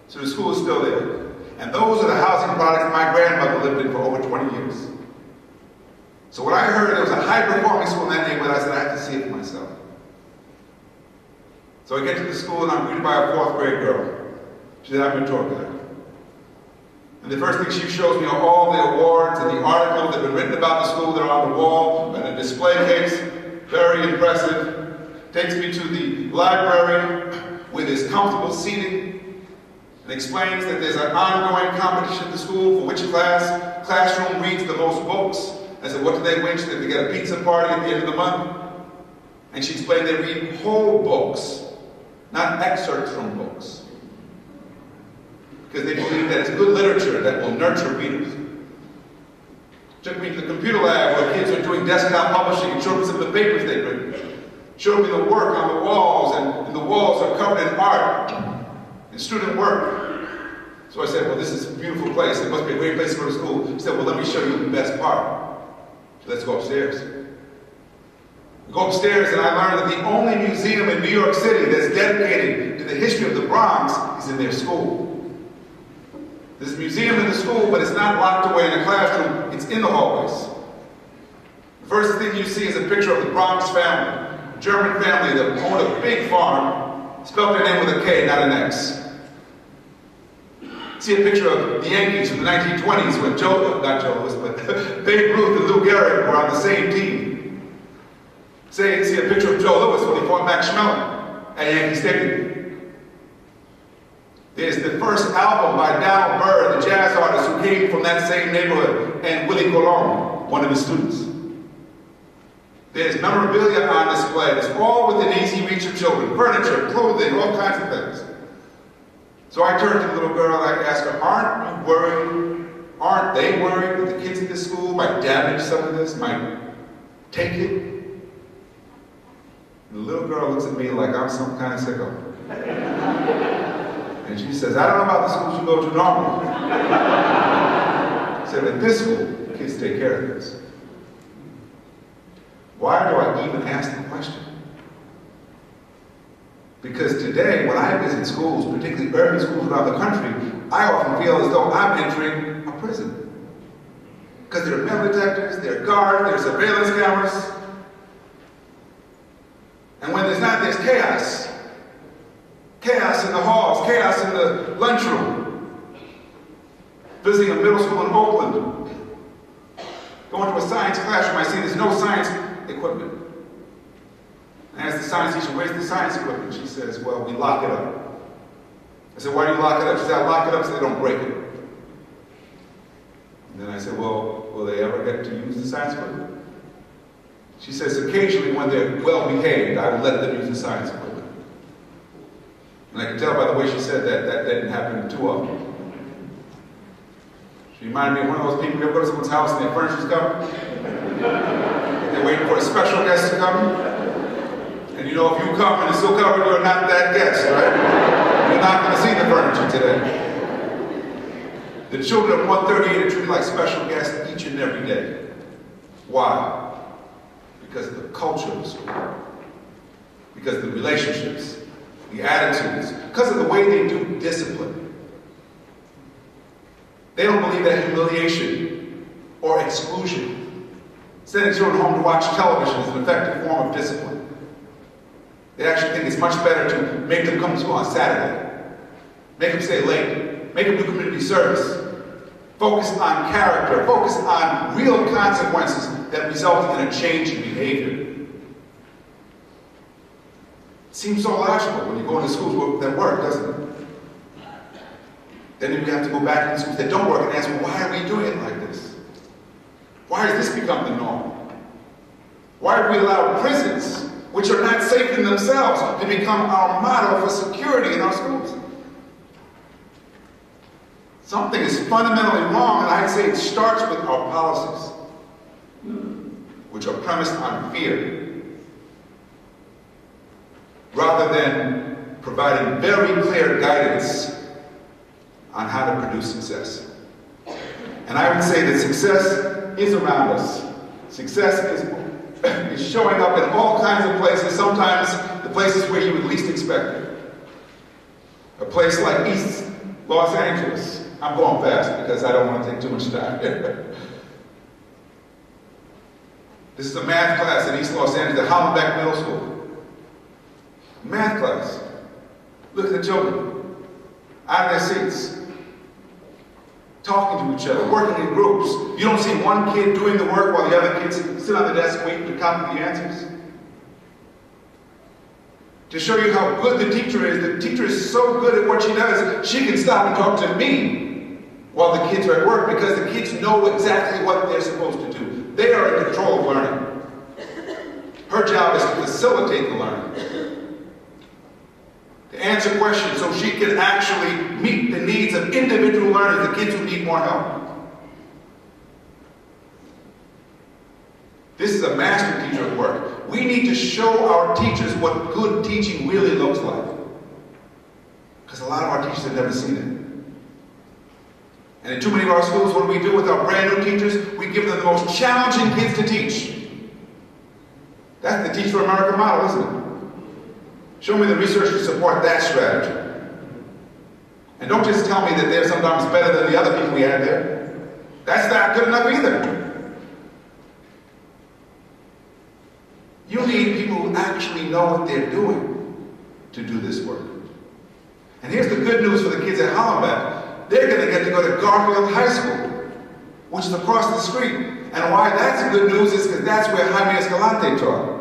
So the school is still there. And those are the housing projects my grandmother lived in for over 20 years. So when I heard there was a high-performing school in that neighborhood, I said, I have to see it for myself. So I get to the school and I'm greeted by a 4th grade girl. She said, I'm a tour guide. And the first thing she shows me are all the awards and the articles that have been written about the school that are on the wall and a display case. Very impressive. Takes me to the library with its comfortable seating and explains that there's an ongoing competition at the school for which classroom reads the most books. I said, what do they win? She said, they get a pizza party at the end of the month. And she explained they read whole books, not excerpts from books. Because they believe that it's good literature that will nurture readers. Took me to the computer lab where kids are doing desktop publishing and showed me some of the papers they've written. Showed me the work on the walls, and the walls are covered in art and student work. So I said, well, this is a beautiful place. It must be a great place to go to school. She said, well, let me show you the best part. So let's go upstairs. We go upstairs and I learned that the only museum in New York City that's dedicated to the history of the Bronx is in their school. There's a museum in the school, but it's not locked away in a classroom. It's in the hallways. The first thing you see is a picture of the Bronx family, a German family that owned a big farm, spelled their name with a K, not an X. See a picture of the Yankees from the 1920s when Babe Ruth and Lou Gehrig were on the same team. See a picture of Joe Louis when he fought Max Schmeling at Yankee Stadium. There's the first album by Donald Byrd, the jazz artist who came from that same neighborhood, and Willie Colon, one of his students. There's memorabilia on display. It's all within easy reach of children. Furniture, clothing, all kinds of things. So I turned to the little girl and I asked her, aren't you worried? Aren't they worried that the kids in this school might damage some of this, might take it? And the little girl looks at me like I'm some kind of sicko. And she says, I don't know about the schools you go to normally. I said, at this school, kids take care of this. Why do I even ask the question? Because today, when I visit schools, particularly urban schools around the country, I often feel as though I'm entering a prison. Because there are metal detectors, there are guards, there are surveillance cameras. And when there's not, there's chaos. Chaos in the halls, chaos in the lunchroom. Visiting a middle school in Oakland. Going to a science classroom, I see there's no science equipment. I asked the science teacher, where's the science equipment? She says, well, we lock it up. I said, why do you lock it up? She said, I lock it up so they don't break it. And then I said, well, will they ever get to use the science equipment? She says, occasionally when they're well behaved, I will let them use the science equipment. And I can tell by the way she said that didn't happen too often. She reminded me of one of those people, you ever go to someone's house and their furniture's covered? They're waiting for a special guest to come. And you know, if you come and it's still covered, you're not that guest, right? You're not going to see the furniture today. The children of 138 are treated like special guests each and every day. Why? Because of the culture of the school. Because of the relationships, the attitudes, because of the way they do discipline. They don't believe that humiliation or exclusion, sending children home to watch television, is an effective form of discipline. They actually think it's much better to make them come to school on Saturday, make them stay late, make them do community service, focus on character, focus on real consequences that result in a change in behavior. It seems so logical when you go into schools that work, doesn't it? Then we have to go back into schools that don't work and ask, well, why are we doing it like this? Why has this become the norm? Why have we allowed prisons, which are not safe in themselves, to become our model for security in our schools? Something is fundamentally wrong, and I'd say it starts with our policies, which are premised on fear, rather than providing very clear guidance on how to produce success. And I would say that success is around us. Success is showing up in all kinds of places, sometimes the places where you would least expect it. A place like East Los Angeles. I'm going fast because I don't want to take too much time here. This is a math class in East Los Angeles at Hollenbeck Middle School. Math class. Look at the children. Out of their seats. Talking to each other, working in groups. You don't see one kid doing the work while the other kids sit on the desk waiting to copy the answers. To show you how good the teacher is so good at what she does, she can stop and talk to me while the kids are at work, because the kids know exactly what they're supposed to do. They are in control of learning. Her job is to facilitate the learning, to answer questions so she can actually meet the needs of individual learners, the kids who need more help. This is a master teacher at work. We need to show our teachers what good teaching really looks like, because a lot of our teachers have never seen it. And in too many of our schools, what do we do with our brand new teachers? We give them the most challenging kids to teach. That's the Teach for America model, isn't it? Show me the research to support that strategy. And don't just tell me that they're sometimes better than the other people we had there. That's not good enough either. You need people who actually know what they're doing to do this work. And here's the good news for the kids at Hollenbeck. They're going to get to go to Garfield High School, which is across the street. And why that's good news is because that's where Jaime Escalante taught.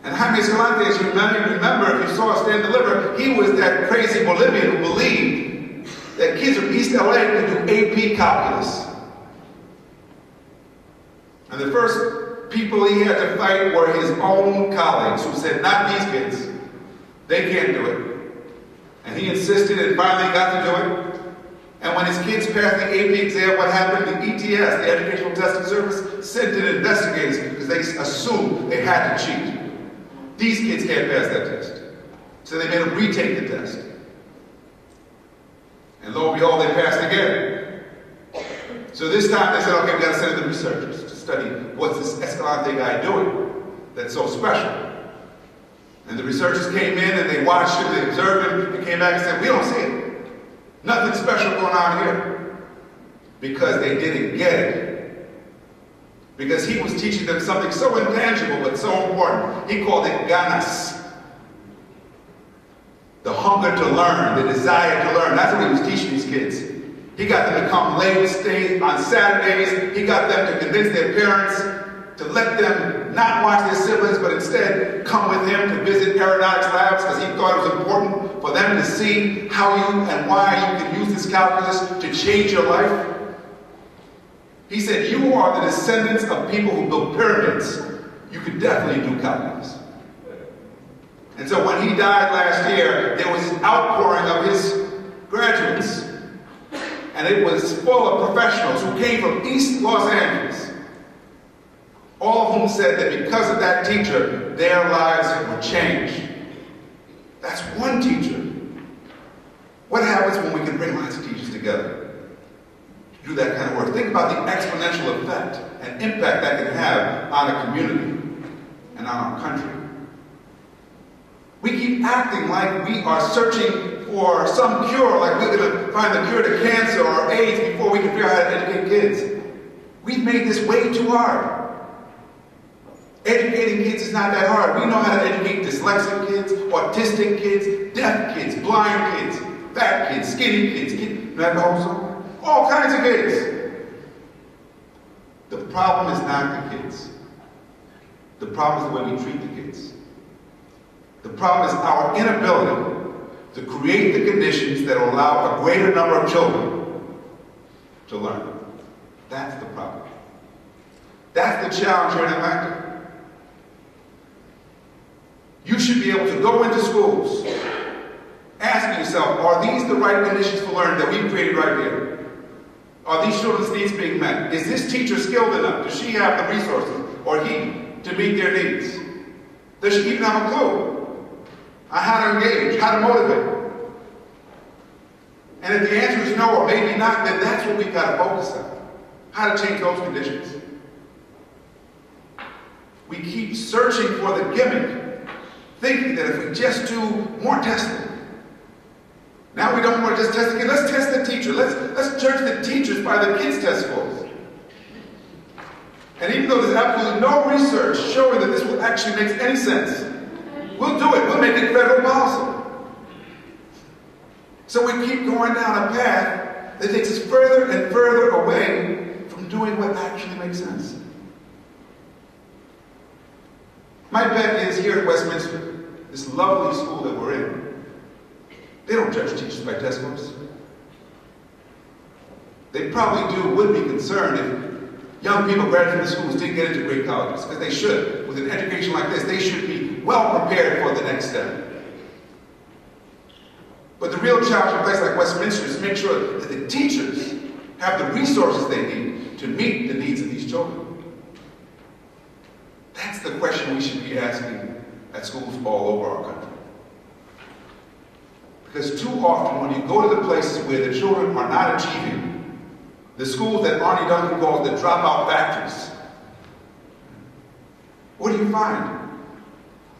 And Jaime Escalante, as you remember, if you saw Stand Deliver, he was that crazy Bolivian who believed that kids from East LA could do AP calculus. And the first people he had to fight were his own colleagues who said, not these kids. They can't do it. And he insisted and finally got to do it. And when his kids passed the AP exam, what happened? The ETS, the Educational Testing Service, sent in investigators because they assumed they had to cheat. These kids can't pass that test. So they made them retake the test. And lo and behold, they passed again. So this time they said, okay, we've got to send in the researchers to study what's this Escalante guy doing that's so special. And the researchers came in and they watched him, they observed him, and came back and said, we don't see it. Nothing special going on here. Because they didn't get it. Because he was teaching them something so intangible but so important. He called it ganas. The hunger to learn, the desire to learn. That's what he was teaching these kids. He got them to come late, stay on Saturdays. He got them to convince their parents to let them not watch their siblings, but instead come with him to visit aeronautics labs because he thought it was important for them to see how you and why you can use this calculus to change your life. He said, you are the descendants of people who built pyramids. You could definitely do calculus. And so when he died last year, there was an outpouring of his graduates. And it was full of professionals who came from East Los Angeles. All of whom said that because of that teacher, their lives were changed. That's one teacher. What happens when we can bring lots of teachers together? do that kind of work. Think about the exponential effect and impact that can have on a community and on our country. We keep acting like we are searching for some cure, like we're going to find the cure to cancer or AIDS before we can figure out how to educate kids. We've made this way too hard. Educating kids is not that hard. We know how to educate dyslexic kids, autistic kids, deaf kids, blind kids, fat kids, skinny kids. Not the whole song? All kinds of kids. The problem is not the kids. The problem is the way we treat the kids. The problem is our inability to create the conditions that will allow a greater number of children to learn. That's the problem. That's the challenge here in Atlanta. You should be able to go into schools, asking yourself, are these the right conditions for learning that we've created right here? Are these children's needs being met? Is this teacher skilled enough? Does she have the resources, or he, to meet their needs? Does she even have a clue on how to engage, how to motivate? And if the answer is no, or maybe not, then that's what we've got to focus on. How to change those conditions. We keep searching for the gimmick, thinking that if we just do more testing. Now we don't want to just test the kid. Let's test the teacher. Let's judge the teachers by the kids' test scores. And even though there's absolutely no research showing that this will actually make any sense, we'll do it. We'll make it federal policy. So we keep going down a path that takes us further and further away from doing what actually makes sense. My bet is here at Westminster, this lovely school that we're in, they don't judge teachers by test scores. They probably would be concerned if young people graduating from the schools didn't get into great colleges, because they should. With an education like this, they should be well prepared for the next step. But the real challenge in a place like Westminster is to make sure that the teachers have the resources they need to meet the needs of these children. That's the question we should be asking at schools all over our country. Because too often when you go to the places where the children are not achieving, the schools that Arnie Duncan calls the dropout factories, what do you find?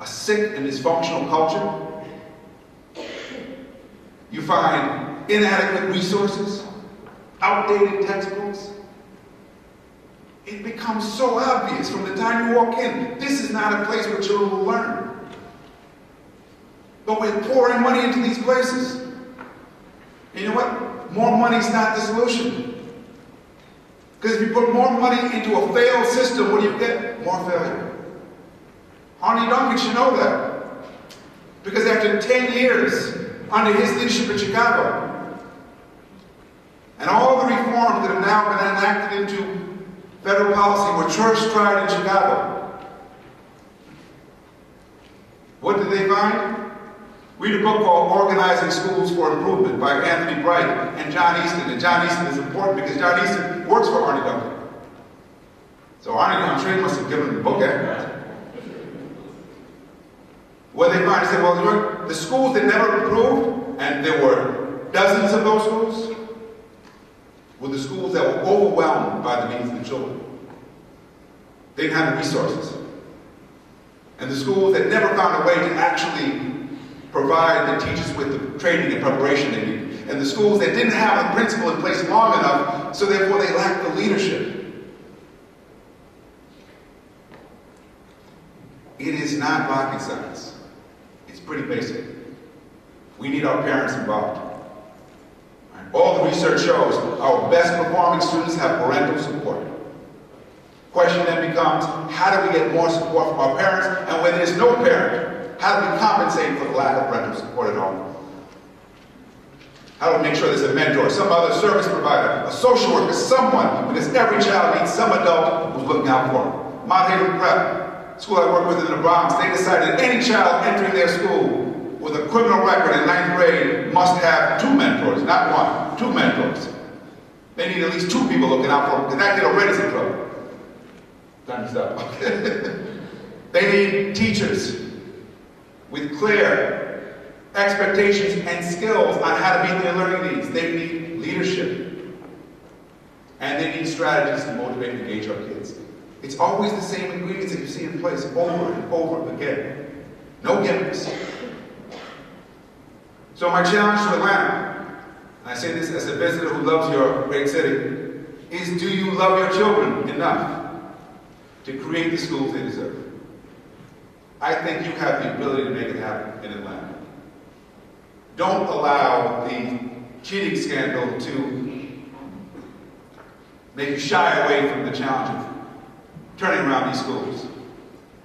A sick and dysfunctional culture. You find inadequate resources, outdated textbooks. It becomes so obvious from the time you walk in, this is not a place where children will learn. But we're pouring money into these places. And you know what? More money is not the solution. Because if you put more money into a failed system, what do you get? More failure. Arnie Duncan should know that. Because after 10 years under his leadership in Chicago, and all the reforms that have now been enacted into federal policy were first tried in Chicago. What did they find? Read a book called Organizing Schools for Improvement by Anthony Bright and John Easton. And John Easton is important because John Easton works for Arnie Duncan. So Arnie, I'm sure he must have given him the book afterwards. What they find is that, well, the schools that never improved, and there were dozens of those schools, were the schools that were overwhelmed by the needs of the children. They didn't have the resources. And the schools that never found a way to actually provide the teachers with the training and preparation they needed. And the schools that didn't have the principal in place long enough, so therefore they lacked the leadership. It is not rocket science. It's pretty basic. We need our parents involved. All the research shows our best performing students have parental support. Question then becomes, how do we get more support from our parents? And when there's no parent, how do we compensate for the lack of parental support at home? How do we make sure there's a mentor, some other service provider, a social worker, someone, because every child needs some adult who's looking out for them. Mount Haven Prep, school I work with in the Bronx, they decided that any child entering their school with a criminal record in 9th grade must have 2 mentors, not 1, 2 mentors. They need at least 2 people looking out for them, because that kid already is in trouble. Time to stop. They need teachers with clear expectations and skills on how to meet their learning needs. They need leadership. And they need strategies to motivate and engage our kids. It's always the same ingredients that you see in place over and over again. No gimmicks. So my challenge to Atlanta, and I say this as a visitor who loves your great city, is do you love your children enough to create the schools they deserve? I think you have the ability to make it happen in Atlanta. Don't allow the cheating scandal to make you shy away from the challenge of turning around these schools.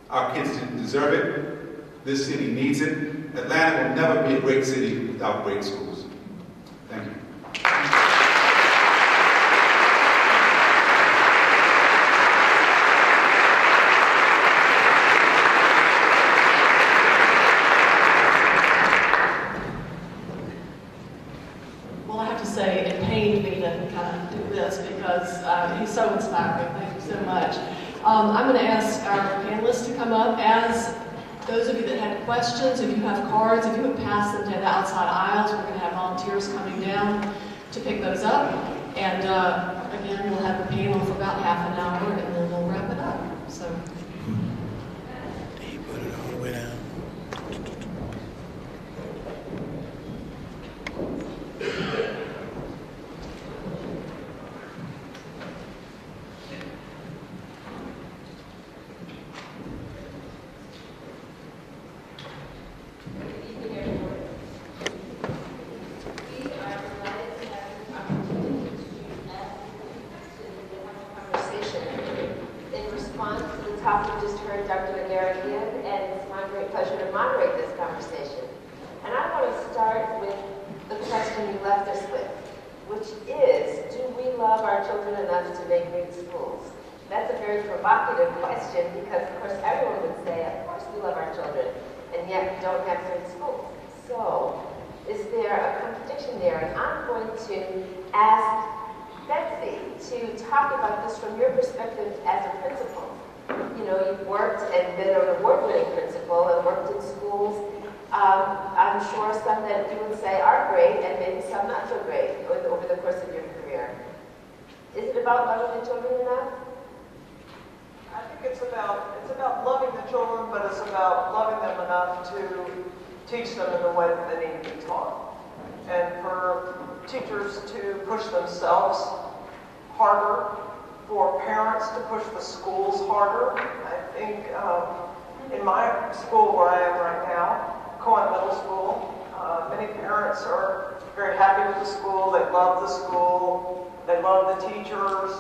Our kids deserve it. This city needs it. Atlanta will never be a great city without great schools. Thank you. Well, I have to say, it pained me to kind of do this because he's so inspiring. Thank you so much. I'm going to ask our panelists to come up. As those of you that had questions, if you have cards, if you would pass them to the outside aisles, we're going to have volunteers coming down to pick those up. And again, we'll have a panel for about half an hour, and then we'll wrap it up. So. He put it all the way down. Talk we just heard Dr. Noguera give, and it's my great pleasure to moderate this conversation. And I want to start with the question you left us with, which is, do we love our children enough to make great schools? That's a very provocative question because, of course, everyone would say, of course we love our children, and yet we don't have great schools. So, is there a contradiction there? And I'm going to ask Betsy to talk about this from your perspective as a principal. You know, you've worked and been an award-winning principal and worked in schools. I'm sure some that you would say are great and maybe some not so great over the course of your career. Is it about loving the children enough? I think it's about loving the children, but it's about loving them enough to teach them in the way that they need to be taught. And for teachers to push themselves harder, for parents to push the schools harder. I think in my school where I am right now, Cohen Middle School, many parents are very happy with the school, they love the school, they love the teachers,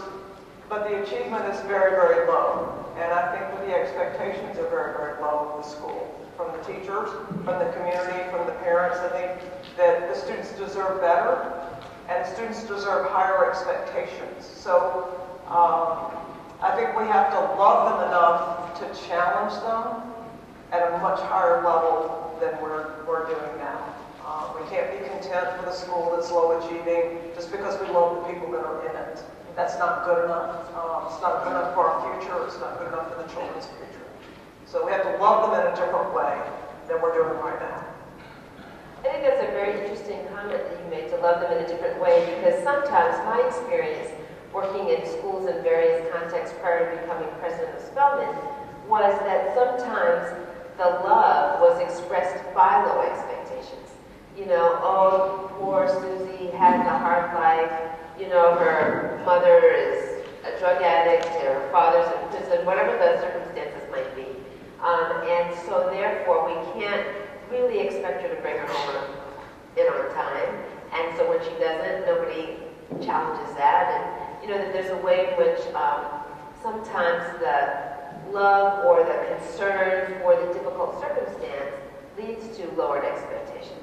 but the achievement is very, very low. And I think that the expectations are very, very low of the school. From the teachers, from the community, from the parents. I think that the students deserve better, and students deserve higher expectations. So I think we have to love them enough to challenge them at a much higher level than we're doing now. We can't be content with a school that's low achieving just because we love the people that are in it. That's not good enough. It's not good enough for our future. It's not good enough for the children's future. So we have to love them in a different way than we're doing right now. I think that's a very interesting comment that you made, to love them in a different way, because sometimes my experience working in schools in various contexts prior to becoming president of Spelman was that sometimes the love was expressed by low expectations. You know, oh, poor Susie has a hard life. You know, her mother is a drug addict, her father's in prison, whatever the circumstances might be. And so therefore we can't really expect her to bring her home in on time. And so when she doesn't, nobody challenges that. And you know, that there's a way in which sometimes the love or the concern for the difficult circumstance leads to lowered expectations.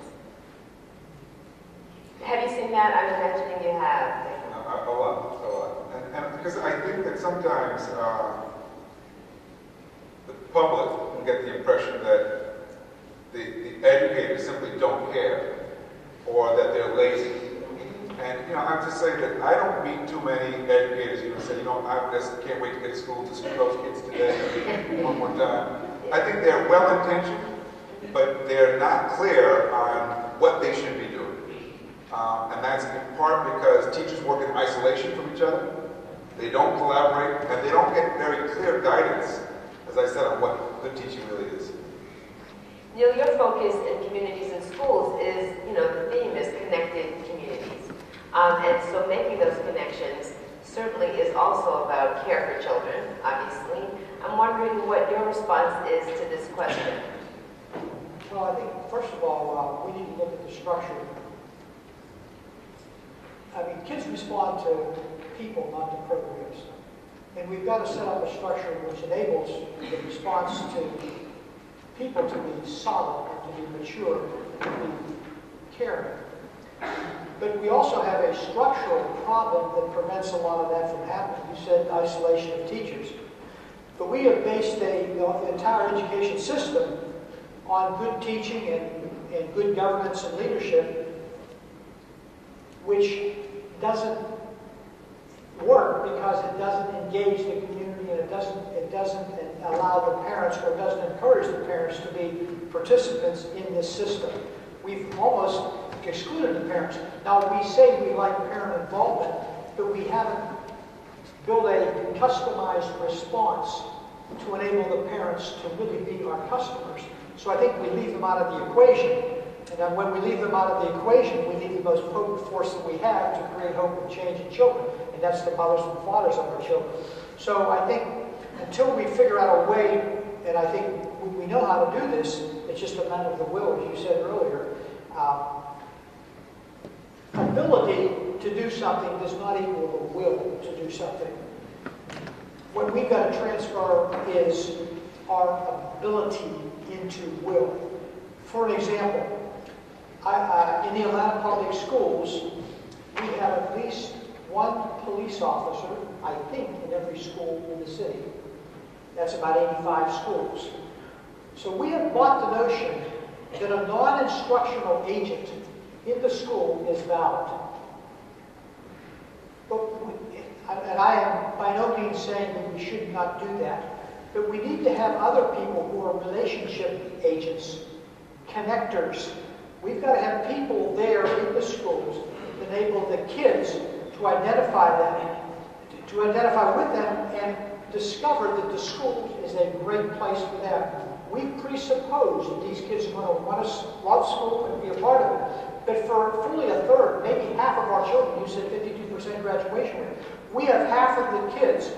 Have you seen that? I'm imagining you have. A lot. And because I think that sometimes the public will get the impression that the educators simply don't care or that they're lazy. And, you know, I'm just saying that I don't meet too many educators who say, you know, I just can't wait to get to school to see those kids today one more time. I think they're well-intentioned, but they're not clear on what they should be doing. And that's in part because teachers work in isolation from each other. They don't collaborate, and they don't get very clear guidance, as I said, on what good teaching really is. Neil, your focus in communities and schools is, the theme is connected communities. And so making those connections certainly is also about care for children, obviously. I'm wondering what your response is to this question. Well, I think, first of all, we need to look at the structure. I mean, kids respond to people, not to programs. And we've got to set up a structure which enables the response to people to be solid, and to be mature, and to be caring. But we also have a structural problem that prevents a lot of that from happening. You said isolation of teachers. But we have based the entire education system on good teaching and good governance and leadership, which doesn't work because it doesn't engage the community, and it doesn't allow the parents, or doesn't encourage the parents to be participants in this system. We've almost excluded the parents. Now, we say we like parent involvement, but we haven't built a customized response to enable the parents to really be our customers. So I think we leave them out of the equation. And then when we leave them out of the equation, we leave the most potent force that we have to create hope and change in children. And that's the mothers and fathers of our children. So I think until we figure out a way, and I think we know how to do this, it's just a matter of the will, as you said earlier. Ability to do something does not equal the will to do something. What we've got to transfer is our ability into will. For an example, in the Atlanta Public Schools, we have at least one police officer, I think, in every school in the city. That's about 85 schools. So we have bought the notion that a non-instructional agent in the school is valid. And I am by no means saying that we should not do that. But we need to have other people who are relationship agents, connectors. We've got to have people there in the schools that enable the kids to identify them, to identify with them, and discover that the school is a great place for them. We presuppose that these kids are going to want to love school and be a part of it. But for fully a third, maybe half of our children, you said 52% graduation rate, we have half of the kids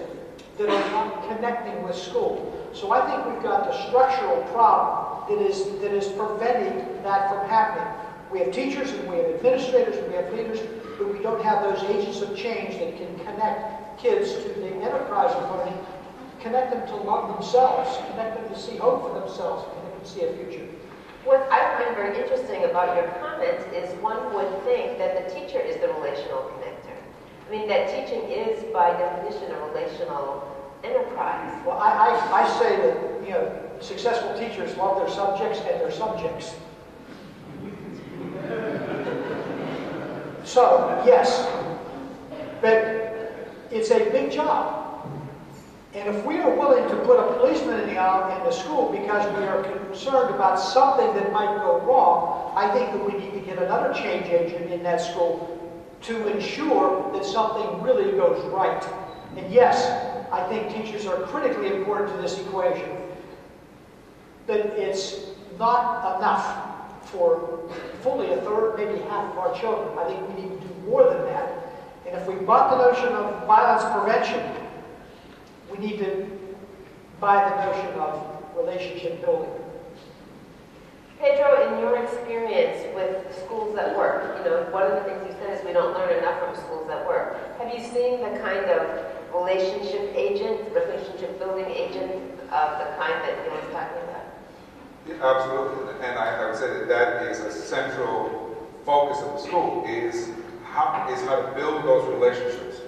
that are not connecting with school. So I think we've got the structural problem that is preventing that from happening. We have teachers and we have administrators and we have leaders, but we don't have those agents of change that can connect kids to the enterprise of learning, connect them to love themselves, connect them to see hope for themselves, connect them to see a future. What I find very interesting about your comment is one would think that the teacher is the relational connector. I mean, that teaching is, by definition, a relational enterprise. Well, I say that, successful teachers love their subjects and their subjects. So, yes, but it's a big job. And if we are willing to put a policeman in the school because we are concerned about something that might go wrong, I think that we need to get another change agent in that school to ensure that something really goes right. And yes, I think teachers are critically important to this equation, but it's not enough for fully a third, maybe half of our children. I think we need to do more than that. And if we bought the notion of violence prevention, we need to buy the notion of relationship building. Pedro, in your experience with schools that work, one of the things you said is we don't learn enough from schools that work. Have you seen the kind of relationship agent, relationship building agent of the kind that Neil was talking about? Yeah, absolutely. And I would say that is a central focus of the school, is how to build those relationships.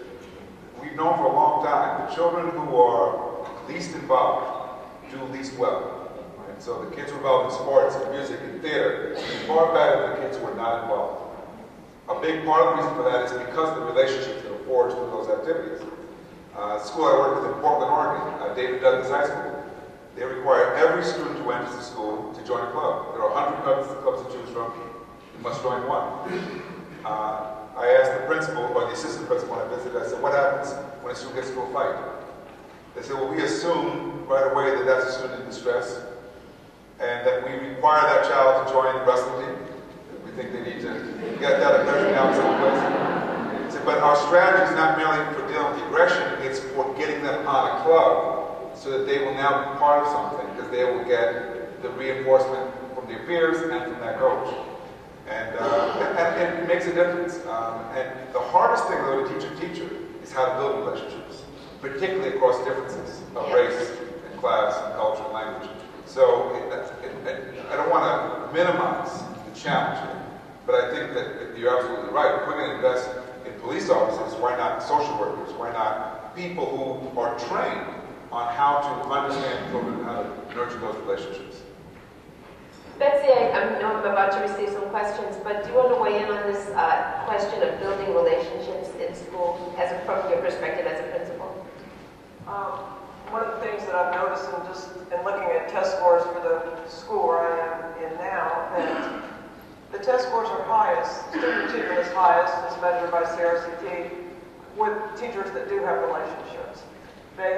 We've known for a long time the children who are least involved do least well. Right? So the kids who are involved in sports and music and theater are far better than the kids who are not involved. A big part of the reason for that is because of the relationships that are forged through those activities. The school I work with in Portland, Oregon, David Douglas High School, they require every student who enters the school to join a club. There are 100 clubs to choose from. You must join one. I asked the principal, or the assistant principal when I visited, I said, what happens when a student gets into a fight? They said, well, we assume right away that that's a student in distress, and that we require that child to join the wrestling team. We think they need to get that aggression out someplace. But our strategy is not merely for dealing with the aggression, it's for getting them on a club so that they will now be part of something, because they will get the reinforcement from their peers and from that coach. And it makes a difference. And the hardest thing, though, to teach a teacher is how to build relationships, particularly across differences of race and class and culture and language. So I don't want to minimize the challenge here, but I think that you're absolutely right. If we're going to invest in police officers, why not social workers? Why not people who are trained on how to understand children and how to nurture those relationships? Betsy, I know I'm about to receive some questions, but do you want to weigh in on this question of building relationships in school from your perspective as a principal? One of the things that I've noticed in looking at test scores for the school where I am in now, that the test scores are highest, student achievement is highest as measured by CRCT, with teachers that do have relationships. They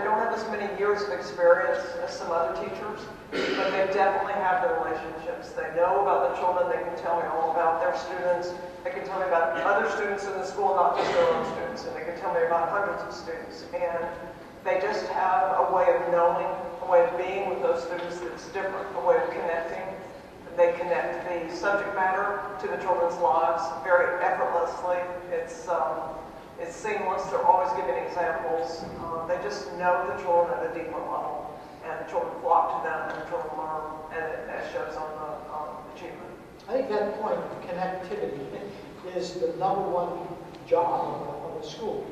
don't have as many years of experience as some other teachers, but they definitely have the relationships. They know about the children. They can tell me all about their students. They can tell me about other students in the school, not just their own students. And they can tell me about hundreds of students. And they just have a way of knowing, a way of being with those students that's different, a way of connecting. They connect the subject matter to the children's lives very effortlessly. It's seamless. They're always giving examples. They just know the children at a deeper level. And the children flock to them, and the children learn, and it shows on the achievement. I think that point of connectivity is the #1 job of a school.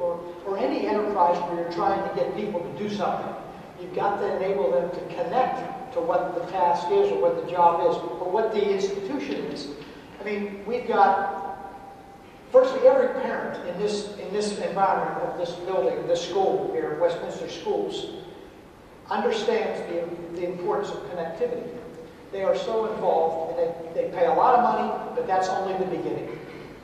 For any enterprise where you're trying to get people to do something, you've got to enable them to connect to what the task is, or what the job is, or what the institution is. I mean, we've got, firstly, every parent in this environment of this building, this school here at Westminster Schools, understands the importance of connectivity. They are so involved, and they pay a lot of money, but that's only the beginning.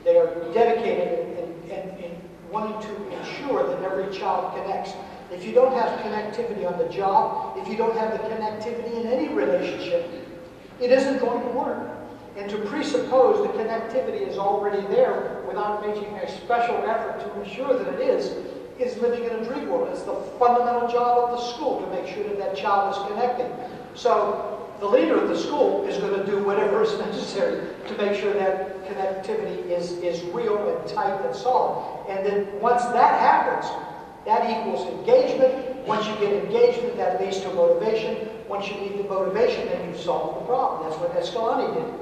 They are dedicated in wanting to ensure that every child connects. If you don't have connectivity on the job, if you don't have the connectivity in any relationship, it isn't going to work. And to presuppose the connectivity is already there without making a special effort to ensure that it is living in a dream world. It's the fundamental job of the school to make sure that that child is connected. So the leader of the school is going to do whatever is necessary to make sure that connectivity is real and tight and solid. And then once that happens, that equals engagement. Once you get engagement, that leads to motivation. Once you lead to motivation, then you've solved the problem. That's what Escalante did.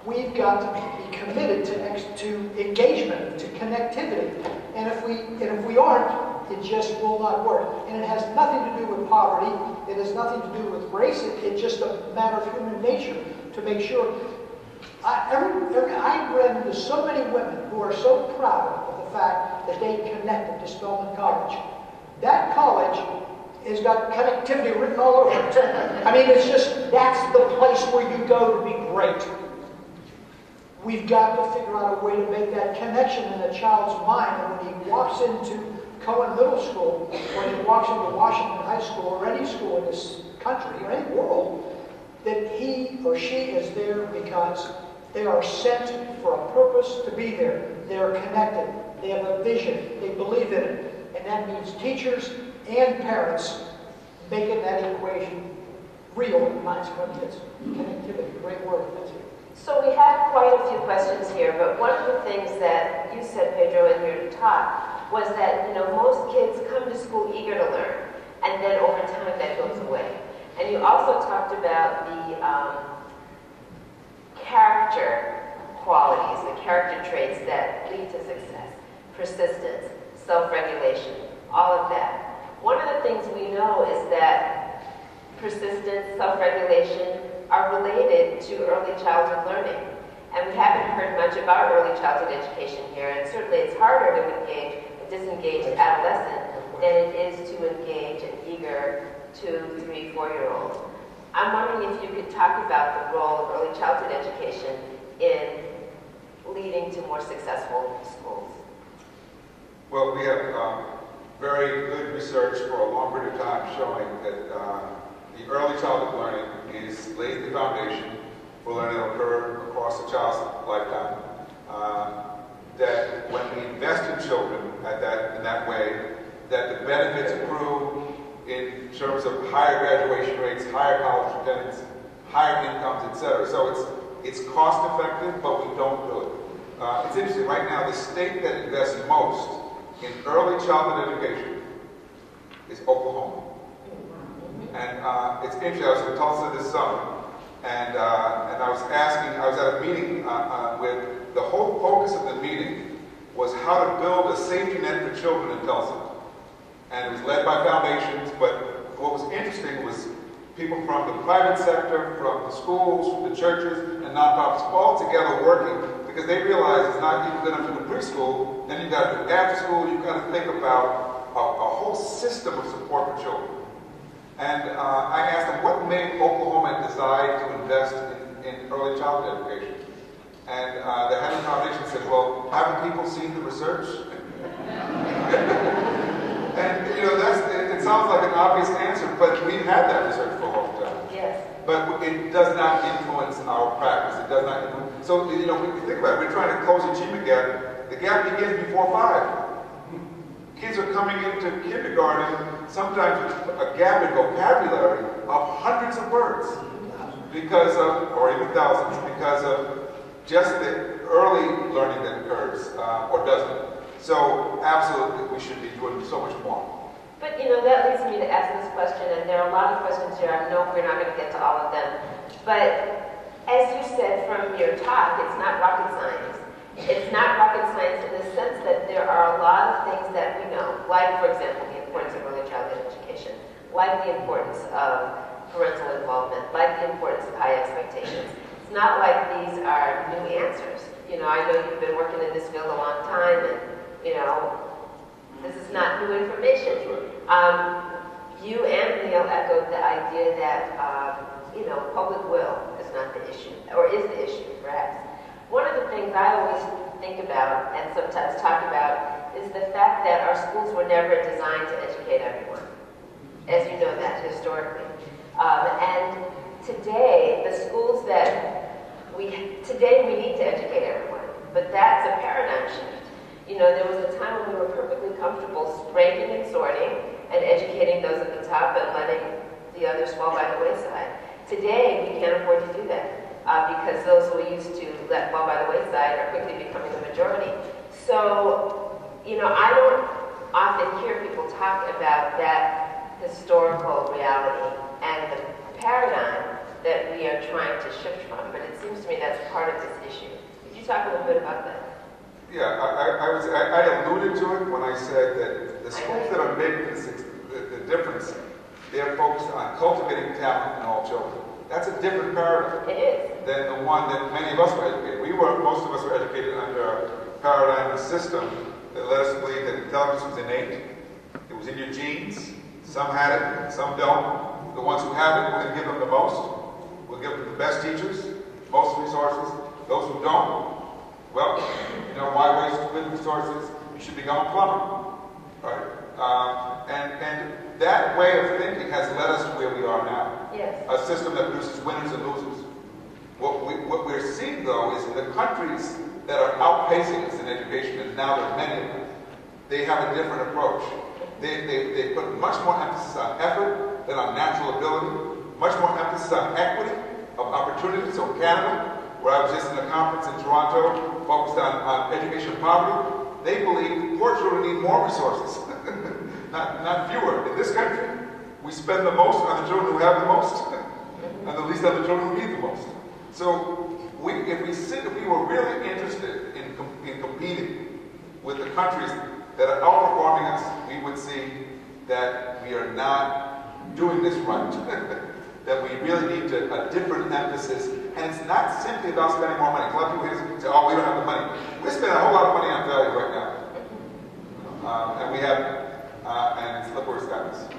We've got to be committed to engagement, to connectivity. And if we aren't, it just will not work. And it has nothing to do with poverty. It has nothing to do with race. It's just a matter of human nature to make sure. I've run into so many women who are so proud of the fact that they connected to Spelman College. That college has got connectivity written all over it. I mean, it's just, that's the place where you go to be great. We've got to figure out a way to make that connection in a child's mind, and when he walks into Cohen Middle School, when he walks into Washington High School, or any school in this country, or any world, that he or she is there because they are sent for a purpose to be there. They are connected. They have a vision. They believe in it. And that means teachers and parents making that equation real in minds of our kids. Connectivity, great word. That's it. So we have quite a few questions here, but one of the things that you said, Pedro, in your talk was that, most kids come to school eager to learn, and then over time that goes away. And you also talked about the character qualities, the character traits that lead to success, persistence, self-regulation, all of that. One of the things we know is that persistence, self-regulation are related to early childhood learning. And we haven't heard much about early childhood education here, and certainly it's harder to engage a disengaged adolescent than it is to engage an eager 2-, 3-, 4-year-old. I'm wondering if you could talk about the role of early childhood education in leading to more successful schools? Well, we have very good research for a long period of time showing that the early childhood learning lays the foundation for learning that will occur across a child's lifetime. That when we invest in children in that way, that the benefits accrue in terms of higher graduation rates, higher college attendance, higher incomes, etc. So it's cost effective, but we don't do it. It's interesting, right now the state that invests most in early childhood education is Oklahoma. And it's interesting, I was in Tulsa this summer, and I was at a meeting with, the whole focus of the meeting was how to build a safety net for children in Tulsa. And it was led by foundations, but what was interesting was people from the private sector, from the schools, from the churches, and nonprofits all together working, because they realized it's not even good enough to do preschool, then you've got to do after school, you've got to think about a whole system of support for children. And I asked them, what made Oklahoma decide to invest in early childhood education? And the head of the foundation said, well, haven't people seen the research? And, it sounds like an obvious answer, but we've had that research for a long time. Yes. But it does not influence our practice. It does not influence. So, when you think about it, we're trying to close the achievement gap. The gap begins before 5. Kids are coming into kindergarten, sometimes with a gap in vocabulary of hundreds of words, or even thousands, because of just the early learning that occurs, or doesn't. So, absolutely, we should be doing so much more. But, that leads me to ask this question, and there are a lot of questions here. I know we're not going to get to all of them. But as you said from your talk, it's not rocket science. It's not rocket science in the sense that there are a lot of things that we know, like, for example, the importance of early childhood education, like the importance of parental involvement, like the importance of high expectations. It's not like these are new answers. I know you've been working in this field a long time, and, this is not new information. You and Neil echoed the idea that, public will is not the issue, or is the issue, perhaps. One of the things I always think about, and sometimes talk about, is the fact that our schools were never designed to educate everyone, as you know that historically. And today, the schools today we need to educate everyone, but that's a paradigm shift. There was a time when we were perfectly comfortable ranking and sorting and educating those at the top and letting the others fall by the wayside. Today, we can't afford to do that because those who we used to let fall by the wayside are quickly becoming the majority. So, I don't often hear people talk about that historical reality and the paradigm that we are trying to shift from, but it seems to me that's part of this issue. Could you talk a little bit about that? Yeah, I alluded to it when I said that the schools that are making the difference, they're focused on cultivating talent in all children. That's a different paradigm. It is. Than the one that many of us were educated. Most of us were educated under a paradigm, a system that led us to believe that intelligence was innate. It was in your genes. Some had it, some don't. The ones who have it, we're going to give them the most. We'll give them the best teachers, most resources. Those who don't, well, why waste good resources? You should become a plumber, right? And that way of thinking has led us to where we are now. Yes. A system that produces winners and losers. What we're seeing, though, is in the countries that are outpacing us in education, and now there are many of them, they have a different approach. They put much more emphasis on effort than on natural ability, much more emphasis on equity of opportunity. So Canada, where I was just in a conference in Toronto, focused on education and poverty, they believe poor children need more resources, not fewer. In this country, we spend the most on the children who have the most, and the least on the children who need the most. So if we were really interested in competing with the countries that are outperforming us, we would see that we are not doing this right. That we really need a different emphasis. And it's not simply about spending more money. A lot of people here say, oh, we don't have the money. We're spending a whole lot of money on value right now. And we have, and look where it's gotten us.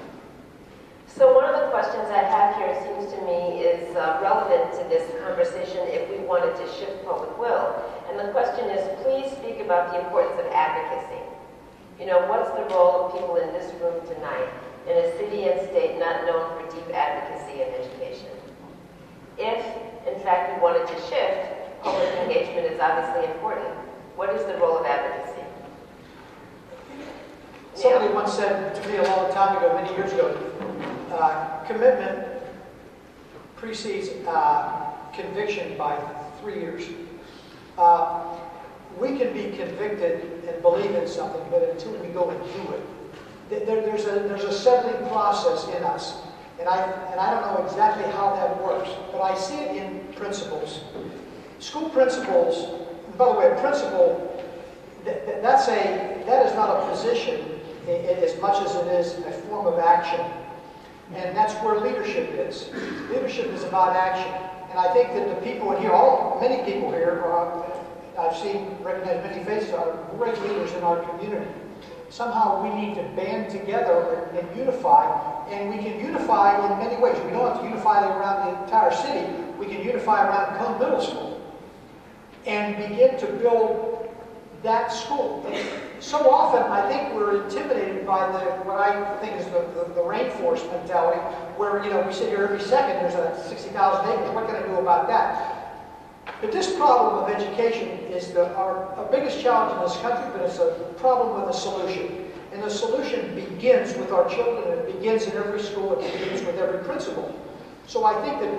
So one of the questions I have here, it seems to me, is relevant to this conversation if we wanted to shift public will. And the question You know, what's the role of people in this room tonight in a city and state not known for deep advocacy in education? If, in fact, we wanted to shift, public engagement is obviously important. What is the role of advocacy? Somebody once said to me a long time ago, many years ago, commitment precedes conviction by 3 years. We can be convicted and believe in something, but until we go and do it, there's a settling process in us, and I don't know exactly how that works, but I see it in principles. School principals. And by the way, a principal, that is not a position as much as it is a form of action, and that's where leadership is. Leadership is about action, and I think that the people in here, many people here, I've seen, recognized many faces, are great leaders in our community. Somehow we need to band together and unify, and we can unify in many ways. We don't have to unify around the entire city. We can unify around Cone Middle School and begin to build that school. And so often, I think we're intimidated by what I think is the rainforest mentality, where we sit here every second, there's 60,000 acres. What can I do about that? But this problem of education is our biggest challenge in this country, but it's a problem with a solution. And the solution begins with our children, and it begins in every school, it begins with every principal. So I think that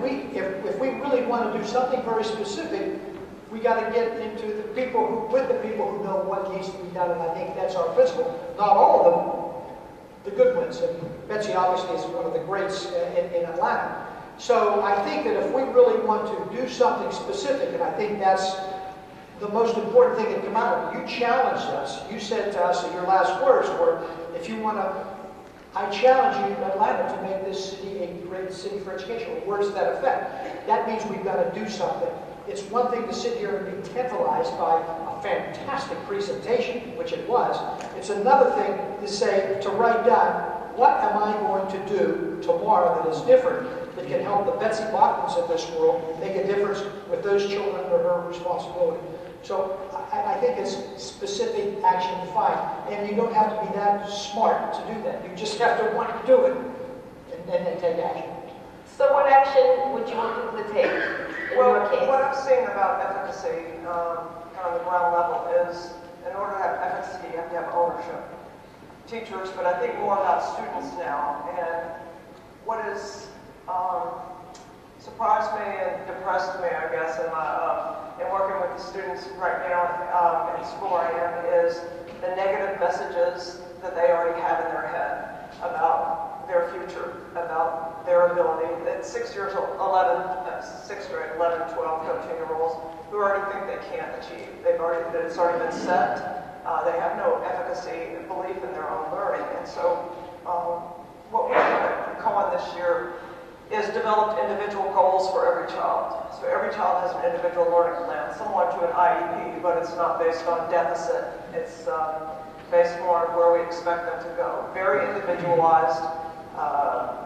if we really want to do something very specific, we got to get into the people with the people who know what needs to be done, and I think that's our principle. Not all of them, the good ones, and Betsy obviously is one of the greats in Atlanta. So I think that if we really want to do something specific, and I think that's the most important thing that came out of it, you challenged us. You said to us in your last words were, if you want to, I challenge you, Atlanta, to make this city a great city for education, or words to that effect. That means we've got to do something. It's one thing to sit here and be tantalized by a fantastic presentation, which it was. It's another thing to write down, what am I going to do tomorrow that is different, that can help the Betsy Bachmans of this world make a difference with those children under her responsibility. So I think it's specific action defined, and you don't have to be that smart to do that. You just have to want to do it, and then take action. So what action would you want people to take in your case? What I'm seeing about efficacy on the ground level is, in order to have efficacy, you have to have ownership. Teachers, but I think more about students now. And what has surprised me and depressed me, I guess, in working with the students right now in the school I am, is the negative messages that they already have in their head about their future, about their ability. At 6 years old, 6th grade, 11, 12, 13-year-olds who already think they can't achieve. It's already been set. They have no efficacy and belief in their own learning. And so what we're going to call on this year is develop individual goals for every child. So every child has an individual learning plan, similar to an IEP, but it's not based on deficit. It's based more on where we expect them to go. Very individualized.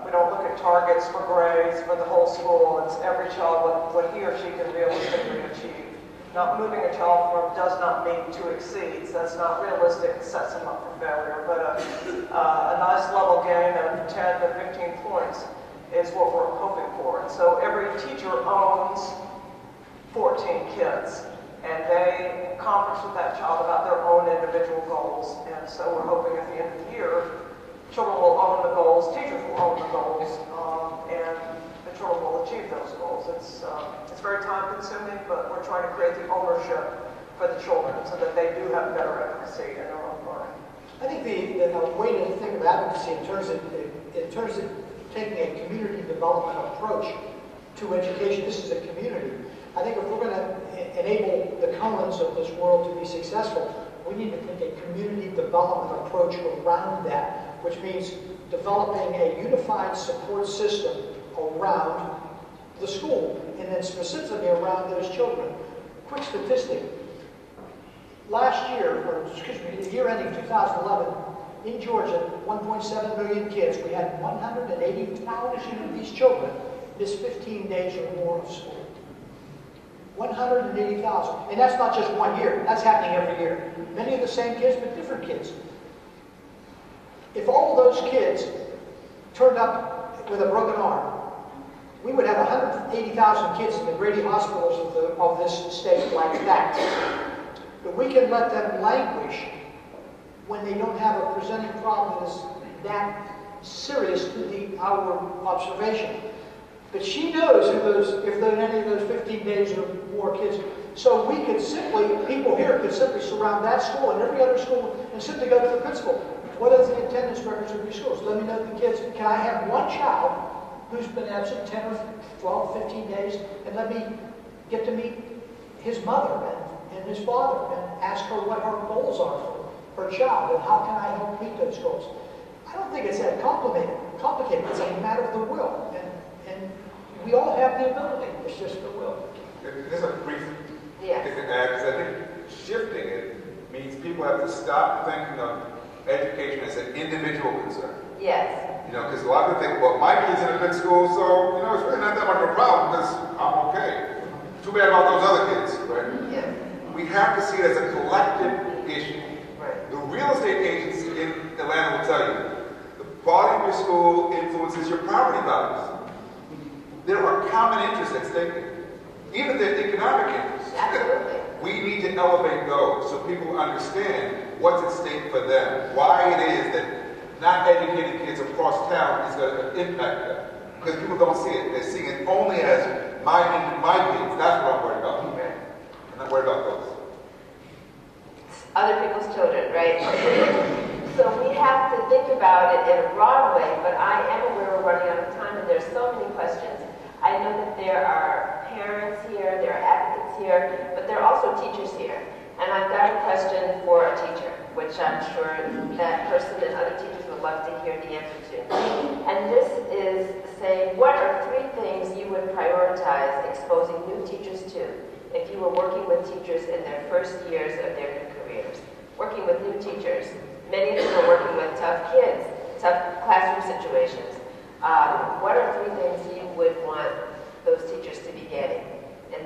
We don't look at targets for grades for the whole school. It's every child what he or she can realistically achieve. Not moving a child from does not mean to exceeds. That's not realistic. It sets them up for failure. But a nice level gain of 10 to 15 points is what we're hoping for. And so every teacher owns 14 kids, and they conference with that child about their own individual goals. And so we're hoping at the end of the year, children will own the goals, teachers will own the goals, and the children will achieve those goals. It's very time-consuming, but we're trying to create the ownership for the children so that they do have better efficacy in their own learning. I think the way to think of advocacy in terms of taking a community development approach to education, this is a community. I think if we're going to enable the Cohens of this world to be successful, we need to take a community development approach around that, which means developing a unified support system around the school, and then specifically around those children. Quick statistic. Last year, the year ending 2011, in Georgia, 1.7 million kids, we had 180,000 of these children miss 15 days or more of school. 180,000. And that's not just 1 year. That's happening every year. Many of the same kids, but different kids. If all of those kids turned up with a broken arm, we would have 180,000 kids in the Grady hospitals of this state like that. But we can let them languish when they don't have a presenting problem that is that serious to our observation. But she knows if any of those 15 days or more kids. So we could simply, people here could simply surround that school and every other school and simply go to the principal. What are the attendance records of your schools? Let me know the kids. Can I have one child who's been absent 10 or 12, 15 days, and let me get to meet his mother and his father and ask her what her goals are for her child and how can I help meet those goals? I don't think it's that complicated. It's a matter of the will. And we all have the ability. It's just the will. There's a brief thing to add, because I think shifting it means people have to stop thinking of education as an individual concern. Yes. You know, because a lot of people think, well, my kid's in a good school, so, you know, it's really not that much of a problem because I'm okay. Too bad about those other kids, right? Yes. We have to see it as a collective issue. Right. The real estate agents in Atlanta will tell you, the quality of your school influences your property values. There are common interests at stake, even the economic interests. Absolutely. We need to elevate those so people understand what's at stake for them, why it is that not educated kids across town is going to impact them. Because people don't see it. They're seeing it only as my kids. That's what I'm worried about. Right. I'm not worried about those. Other people's children, right? So we have to think about it in a broad way, but I am aware we're running out of time and there's so many questions. I know that there are parents here, there are advocates here, but there are also teachers here. And I've got a question for a teacher, which I'm sure that person and other teachers would love to hear the answer to. And this is saying, what are 3 things you would prioritize exposing new teachers to if you were working with teachers in their first years of their new careers? Working with new teachers. Many of them are working with tough kids, tough classroom situations. What are 3 things you would want those teachers to be getting in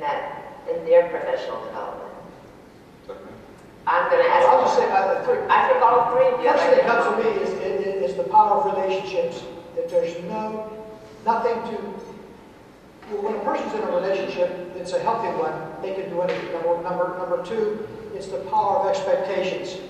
their professional development? I'm going to ask. I'll just say I think all 3 of you. First thing that comes to me is the power of relationships. That there's nothing to. When a person's in a relationship, it's a healthy one. They can do anything. Number 2, it's the power of expectations.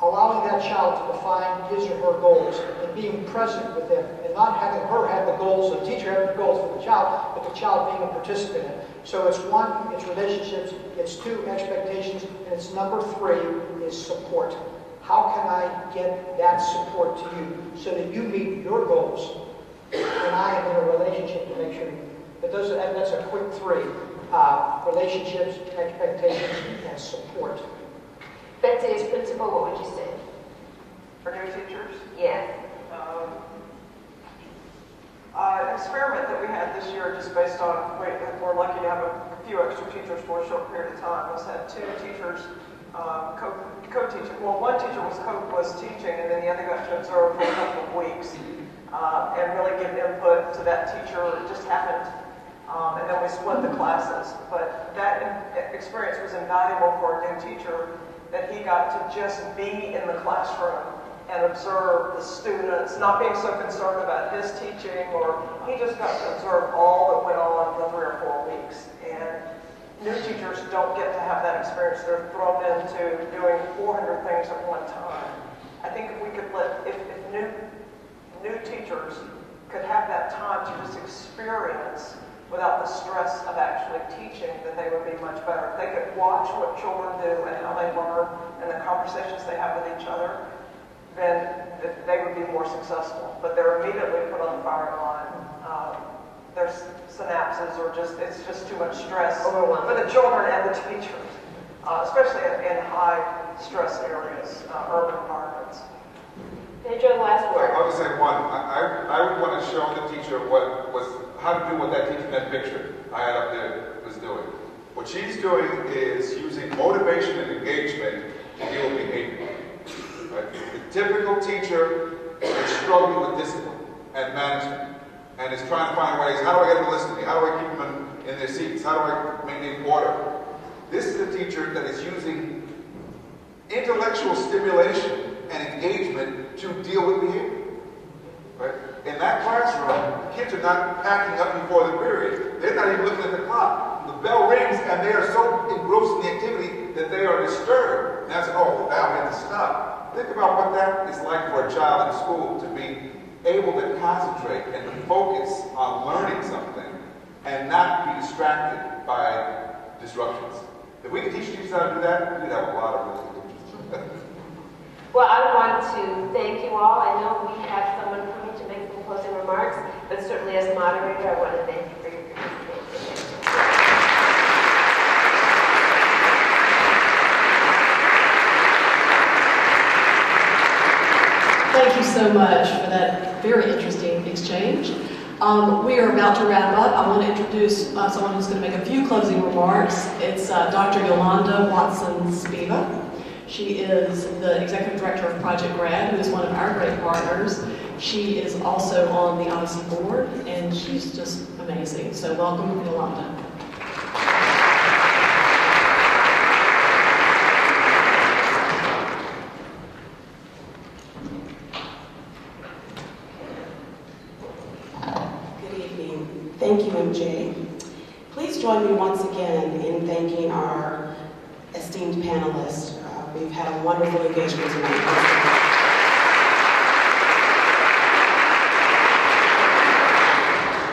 Allowing that child to define his or her goals and being present with them and not having her have the goals, the teacher having the goals for the child, but the child being a participant in it. So it's 1, it's relationships, it's 2, expectations, and it's number 3 is support. How can I get that support to you so that you meet your goals and I am in a relationship to make sure but that's a quick 3. Relationships, expectations, and support. Betsy, as principal, what would you say? For new teachers? Yes. An experiment that we had this year, just based on, we're lucky to have a few extra teachers for a short period of time, was had 2 teachers co-teaching. Well, one teacher was teaching, and then the other got to observe for a couple of weeks and really give input to that teacher. It just happened. And then we split the classes. But that experience was invaluable for a new teacher, that he got to just be in the classroom and observe the students, not being so concerned about his teaching, or he just got to observe all that went on for 3 or 4 weeks. And new teachers don't get to have that experience. They're thrown into doing 400 things at one time. I think if we could if new teachers could have that time to just experience without the stress of actually teaching, that they would be much better. If they could watch what children do and how they learn and the conversations they have with each other, then they would be more successful. But they're immediately put on the firing line. Their synapses are it's just too much stress for the children and the teachers, especially in high stress areas, urban environments. Pedro, last word. I'll just say 1. I would want to show the teacher how to do what that teacher in that picture I had up there was doing. What she's doing is using motivation and engagement to deal with behavior. Right? The typical teacher is struggling with discipline and management and is trying to find ways, how do I get them to listen to me? How do I keep them in their seats? How do I maintain order? This is a teacher that is using intellectual stimulation and engagement to deal students are not packing up before the period. They're not even looking at the clock. The bell rings and they are so engrossed in the activity that they are disturbed. And that's, oh, now we have to stop. Think about what that is like for a child in school to be able to concentrate and to focus on learning something and not be distracted by disruptions. If we could teach teachers how to do that, we'd have a lot of really good teachers. Well, I want to thank you all. I know we have someone coming to make some closing remarks, but certainly as moderator, I want to thank you for your participation. Thank you so much for that very interesting exchange. We are about to wrap up. I want to introduce someone who's going to make a few closing remarks. It's Dr. Yolanda Watson-Spiva. She is the Executive Director of Project Grad, who is one of our great partners. She is also on the Odyssey board, and she's just amazing. So welcome, Yolanda. Thank you, MJ. Please join me once again in thanking our esteemed panelists. We've had a wonderful engagement tonight.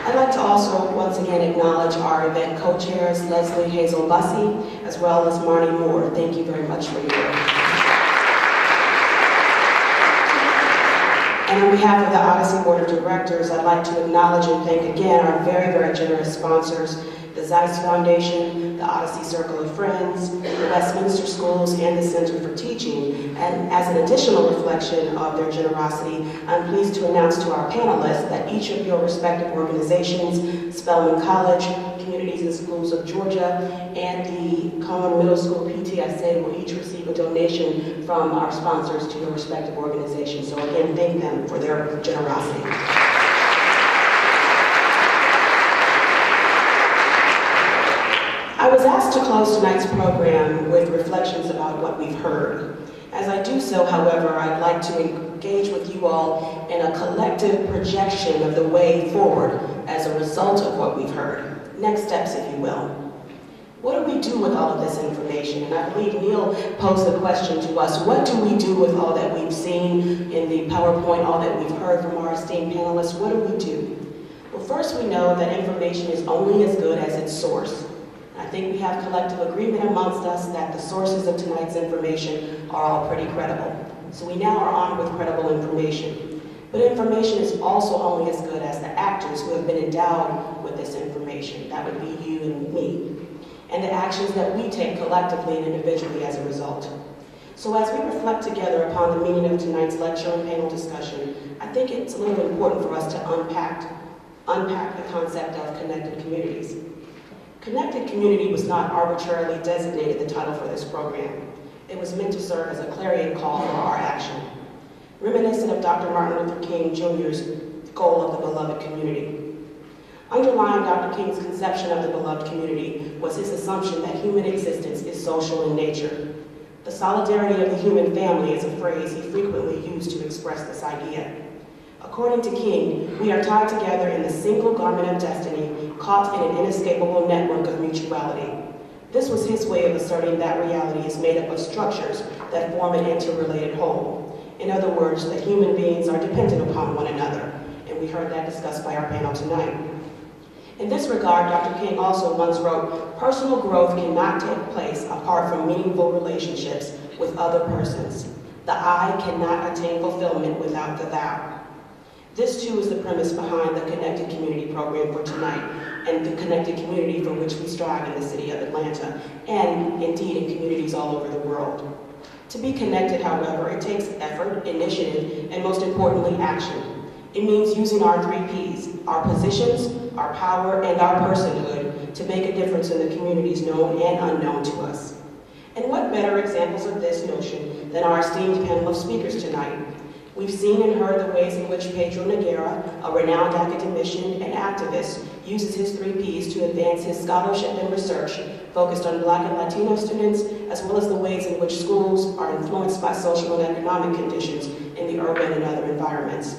I'd like to also once again acknowledge our event co-chairs, Leslie Hazel Bussey, as well as Marnie Moore. Thank you very much for your work. And on behalf of the Odyssey Board of Directors, I'd like to acknowledge and thank again our very, very generous sponsors, the Zeiss Foundation, the Odyssey Circle of Friends, the Westminster Schools, and the Center for Teaching. And as an additional reflection of their generosity, I'm pleased to announce to our panelists that each of your respective organizations, Spelman College, Communities and Schools of Georgia, and the Common Middle School PTSA will each receive a donation from our sponsors to your respective organizations. So again, thank them for their generosity. I was asked to close tonight's program with reflections about what we've heard. As I do so, however, I'd like to engage with you all in a collective projection of the way forward as a result of what we've heard. Next steps, if you will. What do we do with all of this information? And I believe Neil posed the question to us, what do we do with all that we've seen in the PowerPoint, all that we've heard from our esteemed panelists? What do we do? Well, first we know that information is only as good as its source. I think we have collective agreement amongst us that the sources of tonight's information are all pretty credible. So we now are armed with credible information. But information is also only as good as the actors who have been endowed with this information. That would be you and me. And the actions that we take collectively and individually as a result. So as we reflect together upon the meaning of tonight's lecture and panel discussion, I think it's a little important for us to unpack the concept of connected communities. Connected community was not arbitrarily designated the title for this program. It was meant to serve as a clarion call for our action. Reminiscent of Dr. Martin Luther King Jr.'s goal of the beloved community. Underlying Dr. King's conception of the beloved community was his assumption that human existence is social in nature. The solidarity of the human family is a phrase he frequently used to express this idea. According to King, we are tied together in the single garment of destiny, caught in an inescapable network of mutuality. This was his way of asserting that reality is made up of structures that form an interrelated whole. In other words, that human beings are dependent upon one another, and we heard that discussed by our panel tonight. In this regard, Dr. King also once wrote, "Personal growth cannot take place apart from meaningful relationships with other persons. The I cannot attain fulfillment without the thou." This too is the premise behind the Connected Community program for tonight, and the connected community for which we strive in the city of Atlanta, and indeed in communities all over the world. To be connected, however, it takes effort, initiative, and most importantly, action. It means using our 3 Ps, our positions, our power, and our personhood to make a difference in the communities known and unknown to us. And what better examples of this notion than our esteemed panel of speakers tonight? We've seen and heard the ways in which Pedro Noguera, a renowned academician and activist, uses his 3 Ps to advance his scholarship and research focused on Black and Latino students, as well as the ways in which schools are influenced by social and economic conditions in the urban and other environments.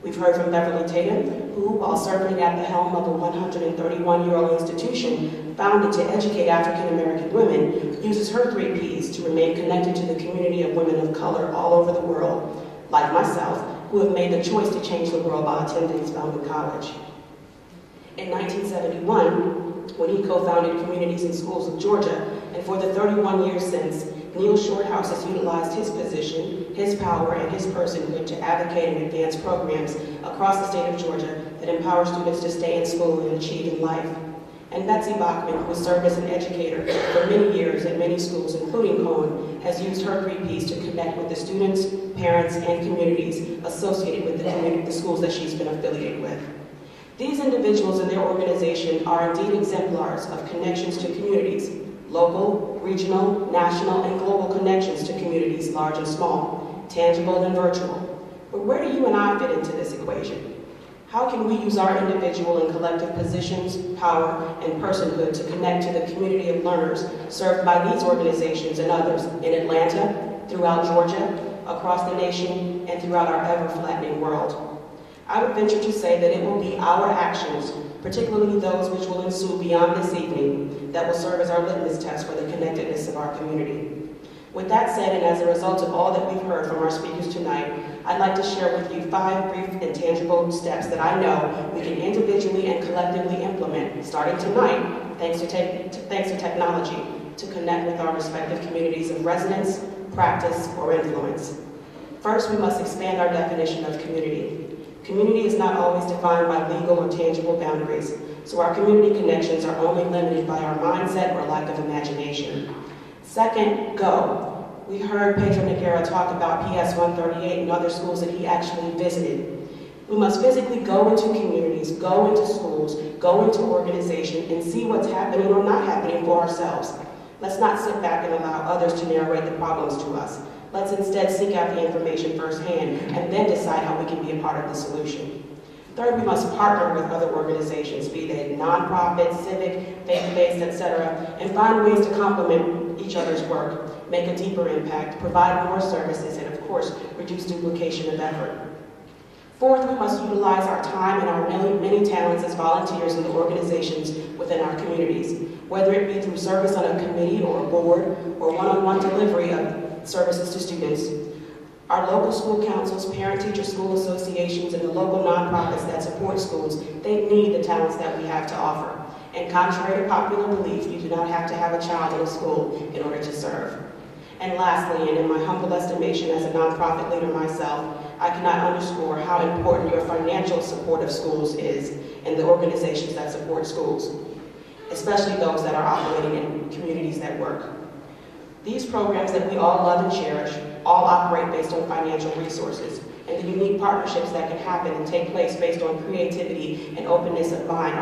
We've heard from Beverly Tatum, who, while serving at the helm of a 131-year-old institution founded to educate African American women, uses her 3 Ps to remain connected to the community of women of color all over the world, like myself, who have made the choice to change the world by attending Spelman College. In 1971, when he co-founded Communities in Schools of Georgia, and for the 31 years since, Neil Shorthouse has utilized his position, his power, and his personhood to advocate and advance programs across the state of Georgia that empower students to stay in school and achieve in life. And Betsy Bachman, who served as an educator for many years at many schools, including Cohen, has used her 3 Ps to connect with the students, parents, and communities associated with the schools that she's been affiliated with. These individuals and their organization are indeed exemplars of connections to communities, local, regional, national, and global connections to communities large and small, tangible and virtual. But where do you and I fit into this equation? How can we use our individual and collective positions, power, and personhood to connect to the community of learners served by these organizations and others in Atlanta, throughout Georgia, across the nation, and throughout our ever-flattening world? I would venture to say that it will be our actions, particularly those which will ensue beyond this evening, that will serve as our litmus test for the connectedness of our community. With that said, and as a result of all that we've heard from our speakers tonight, I'd like to share with you 5 brief and tangible steps that I know we can individually and collectively implement, starting tonight, thanks to technology, to connect with our respective communities of residence, practice, or influence. First, we must expand our definition of community. Community is not always defined by legal or tangible boundaries, so our community connections are only limited by our mindset or lack of imagination. Second, go. We heard Pedro Noguera talk about PS 138 and other schools that he actually visited. We must physically go into communities, go into schools, go into organizations, and see what's happening or not happening for ourselves. Let's not sit back and allow others to narrate the problems to us. Let's instead seek out the information firsthand and then decide how we can be a part of the solution. Third, we must partner with other organizations, be they nonprofit, civic, faith-based, etc., and find ways to complement each other's work, make a deeper impact, provide more services, and of course, reduce duplication of effort. Fourth, we must utilize our time and our many talents as volunteers in the organizations within our communities, whether it be through service on a committee or a board, or one-on-one delivery of services to students. Our local school councils, parent-teacher school associations, and the local nonprofits that support schools, they need the talents that we have to offer. And contrary to popular belief, you do not have to have a child in a school in order to serve. And lastly, and in my humble estimation as a nonprofit leader myself, I cannot underscore how important your financial support of schools is and the organizations that support schools, especially those that are operating in communities that work. These programs that we all love and cherish all operate based on financial resources, and the unique partnerships that can happen and take place based on creativity and openness of mind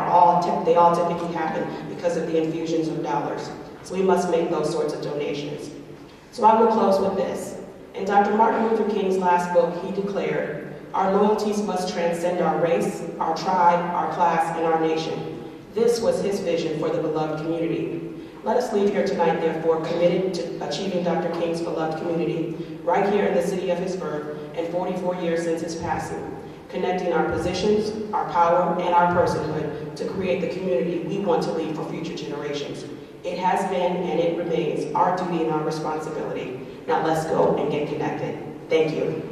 they all typically happen because of the infusions of dollars. So we must make those sorts of donations. So I will close with this. In Dr. Martin Luther King's last book, he declared, "Our loyalties must transcend our race, our tribe, our class, and our nation." This was his vision for the beloved community. Let us leave here tonight, therefore, committed to achieving Dr. King's beloved community, right here in the city of his birth, and 44 years since his passing, connecting our positions, our power, and our personhood to create the community we want to leave for future generations. It has been, and it remains, our duty and our responsibility. Now let's go and get connected. Thank you.